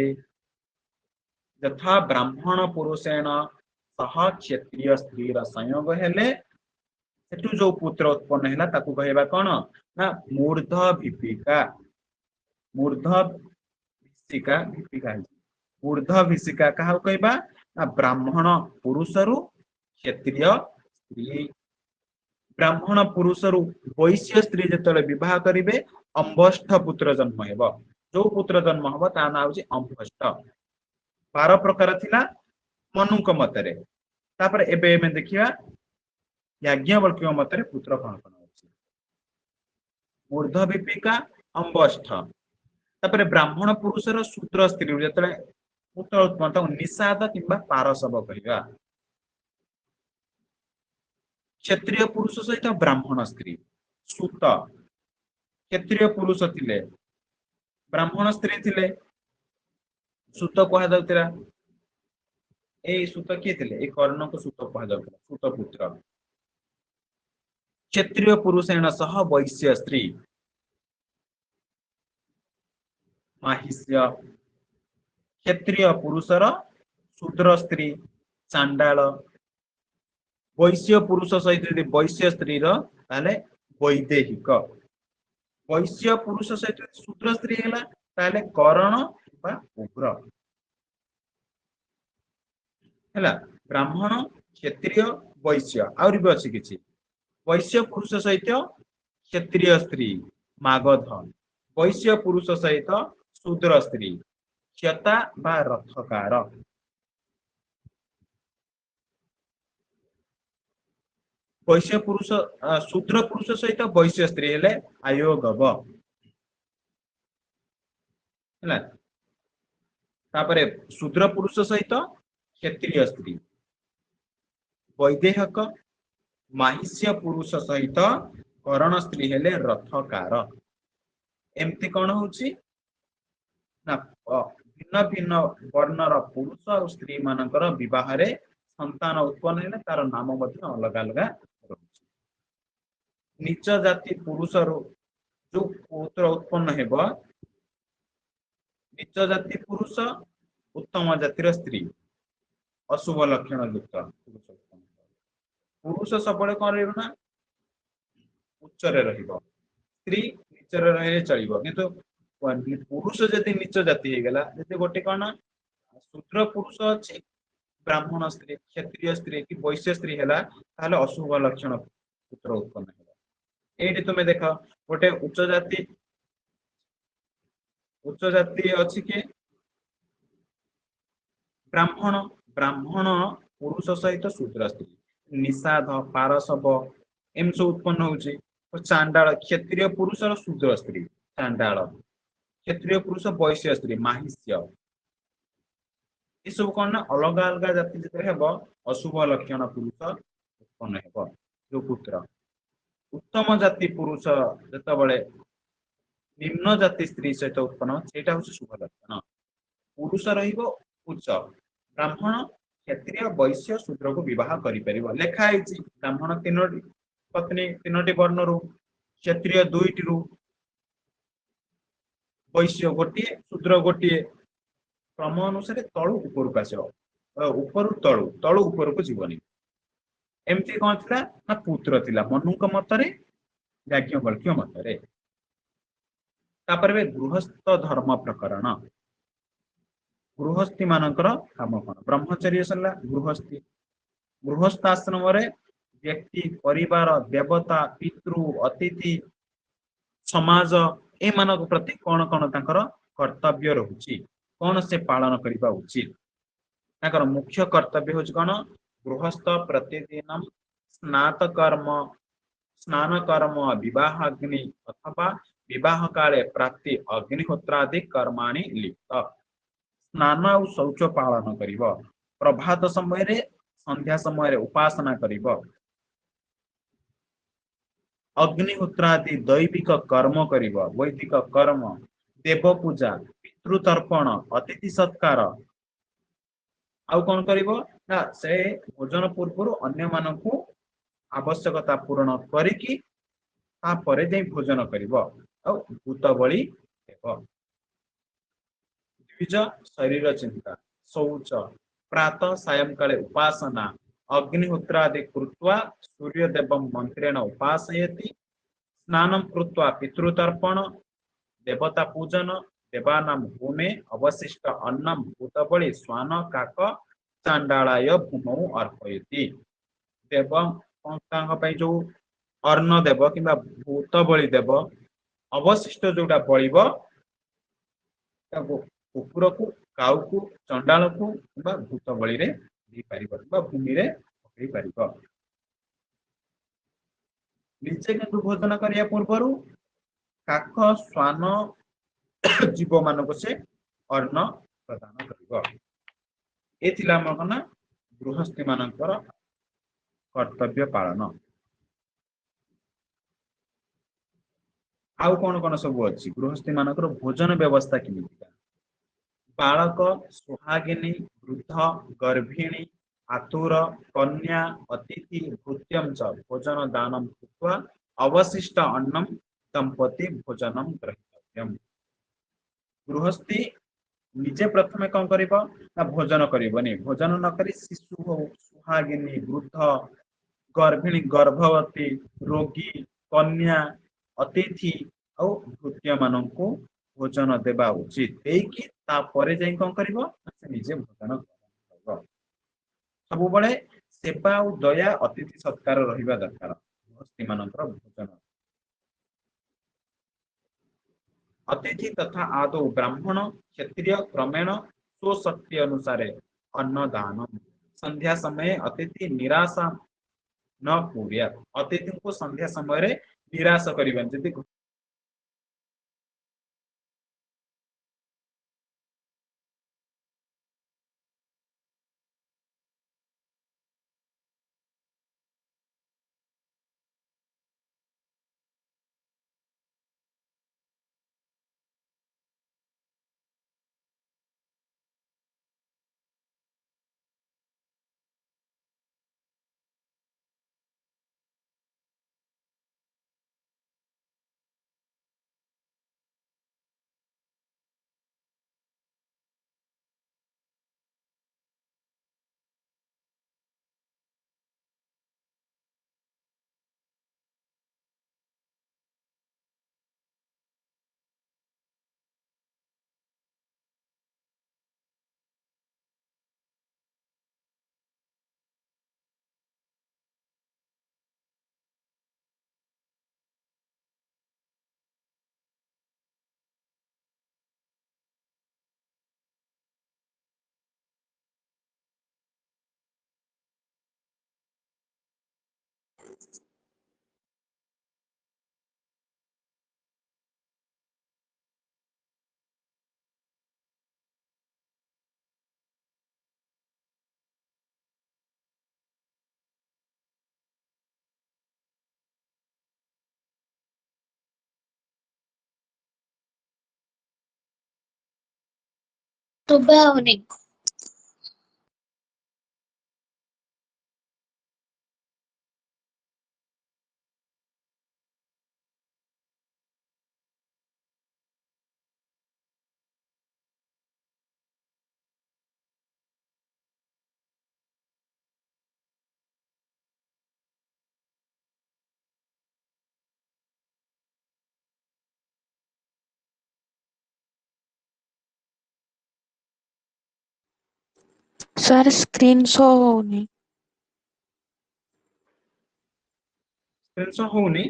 यथा ब्राह्मण पुरुषेण सह क्षत्रिय स्त्री संयोग हेले सेटु जो पुत्र उत्पन्न हैला ताकू कहबा कोन ना मूर्ध भिपिका मूर्ध भिसिका कहा कहबा ना ब्राह्मण पुरुषरु क्षत्रिय स्त्री ब्राह्मण पुरुषरु वैश्य स्त्री जतले विवाह करिवे अंबष्ठ पुत्र जन्म हेबो जो पुत्र जन्म हबो ता ना होची अंबष्ठ 12 प्रकार थिला मनुक मतरे तापर एबे एमे देखिया याज्ञवल्क्य मतरे पुत्र कोन कोन अछि मूर्ध विपिका अंबष्ठ तापर ब्राह्मण पुरुषर शूद्र स्त्री जतले पुत्र उत्पन्न निषाद किबा पारसव कहबा क्षत्रिय पुरुष सहित ब्राह्मण स्त्री सूत क्षत्रिय पुरुष थिले ब्राह्मण स्त्री थिले सूत कहा जाउतरा ए सूत के थिले ए कर्ण को सूत कहा जाउतरा सूत पुत्र क्षत्रिय पुरुषेण सह वैश्य स्त्री माहिष्य क्षत्रिय पुरुषर शूद्र स्त्री चांडाल वैश्य पुरुष सहित यदि वैश्य स्त्री ताले वैदेहिक वैश्य पुरुष सहित शूद्र स्त्री हैला ताले करण बा उग्र हैला ब्राह्मण क्षत्रिय वैश्य आउरी भी अछि किछि वैश्य पुरुष सहित क्षत्रिय स्त्री मागध वैश्य पुरुष सहित शूद्र स्त्री क्षता बा रथकार वैश्य पुरुष शूद्र पुरुष सहित वैश्य स्त्री हेले आयोगव ହେଲା तापरे शूद्र पुरुष सहित क्षत्रिय स्त्री वैदेहक माहिष्य पुरुष सहित करण स्त्री हेले रथकार एमती कौन होची ना भिन्न भिन्न वर्णर पुरुष और स्त्री मानकर विवाह रे संतान उत्पन्न हेले तार नाम ମଧ୍ୟ अलग अलग रहुଛି नीच जाति पुरुष रो जो पुत्र उत्पन्न हेबो नीच जाति पुरुष उत्तम जातिर स्त्री अशुभ लक्षण युक्त पुरुष सबले कौन रहइबो ना उच्चरे रहिबो स्त्री नीचरे रहिले चलिबो किंतु पुरुष जदि नीच जाति हे गेला जदि गोटे कोन शूद्र पुरुष अछि ब्राह्मण स्त्री क्षत्रिय स्त्री कि वैश्य स्त्री हेला ताले अशुभ लक्षण पुत्र उत्पन्न हेला एठी तुमे देखो गोटे उच्च जाति अछि के ब्राह्मण ब्राह्मण पुरुष सहित शूद्र स्त्री निषाद पारसव एम सब उत्पन्न होउची चांडाल क्षत्रिय पुरुष और शूद्र स्त्री चांडाल क्षत्रिय पुरुष वैश्य स्त्री माहिष्य ये सब कौन ना अलग अलग जाति जते हेबो अशुभ लक्षण पुरुष उत्पन्न हेबो जो पुत्र उत्तम जाति पुरुष जतबळे निम्न जाति स्त्री सहित उत्पन्न सेटा होची शुभ लक्षण पुरुष रहिबो उच्च ब्राह्मण क्षत्रिय वैश्य शूद्र को विवाह करि परिबो लेखा आइछि ब्राह्मण तीनोटी पत्नी तीनोटी वर्ण रु क्षत्रिय दुईटी रु वैश्य गोटिए शूद्र गोटिए क्रम अनुसार तळु ऊपर को आसीबो ऊपर तळु तळु ऊपर को जीवनी एमती कोन थिला ना पुत्र थिला मनुक मतरे याज्ञवल्क्य मतरे तापर गृहस्थ धर्म प्रकरण गृहस्थी मानकर काम कोन ब्रह्मचर्य सल्ला गृहस्थी गृहस्थ आश्रम रे व्यक्ति परिवार देवता पितृ अतिथि समाज ए मानक प्रति कोन कोन तांकर कर्तव्य रहुची कोन से पालन करिबा उचित तांकर मुख्य कर्तव्य होच कोन गृहस्थ प्रतिदिन स्नान कर्म विवाह अग्नि अथवा विवाह काले प्राप्ति अग्निहोत्रादि कर्माणि लिप्त स्नान और शौच पालन करिबो प्रभात समय रे संध्या समय रे उपासना करिबो अग्निहोत्रादि दैविक कर्म करिबो वैदिक कर्म देव पूजा पितृतर्पण अतिथि सत्कार आउ कौन करिबो ना से भोजन पूर्व अन्य मानकु आवश्यकता पूर्ण करिकी ता परे दे भोजन करिबो आ भूत बळी देबो द्विज शरीर चिंता शौच प्रातः सायं काले उपासना अग्निहोत्रादि कृत्वा सूर्य देवं मंत्रेण उपासयति स्नानं कृत्वा पितृतर्पण देवता पूजन देवानां भूमे अवशिष्ट अन्नम भूतबळी स्वान काक चांडालाय भूमौ अर्पयति देव तांग पई जो अन्न देव किबा भूत बळी देव अवशिष्ट जोटा बळीबो ताको कुकुर को काउ को चंडाल को किबा भूत बळी रे दी परिबो बा भूमि रे पकई परिबो निचे केतु भोजन करिया पूर्वरु काक स्वान जीव मानक से अन्न प्रदान करिबो एथिला मगना गृहस्थी मानकर कर्तव्य पालन आउ कोन कोन सब अछि गृहस्थी मानकर भोजन व्यवस्था किमितिका बालक सुहागिनी वृद्ध गर्भिणी आतुर कन्या अतिथि भृत्यं च भोजन दानं कृत्वा अवशिष्ट अन्नं दंपति भोजनं ग्रहीतव्यम् गृहस्थी निजे प्रथमे कौन करिबो ना भोजन करिबोनी भोजन न करी शिशु हो सुहागिनी वृद्ध गर्भिणी गर्भवती रोगी कन्या अतिथि और भृत्य माननकु भोजन देबा उचित देकी ता परे जाई कौन करिबो से निजे भोजन करबो सब बळे सेवा और दया अतिथि सत्कार रहिबा दरकार गृहस्थी मानकर भोजन अतिथि तथा आदौ ब्राह्मण क्षत्रिय क्रमेण स्वशक्ति अनुसारे अन्न दानम संध्या समय अतिथि निराशा न कुर्यात् अतिथिଙ୍କୁ ସନ୍ଧ୍ୟା ସମୟରେ ନିରାଶ କରିବାନି ଯଦି ଶୁଭା ହଉନି। ସାର୍ ସ୍କ୍ରିନ୍ ଶୋ ହଉନି। ଜିନିଷ ହଉନି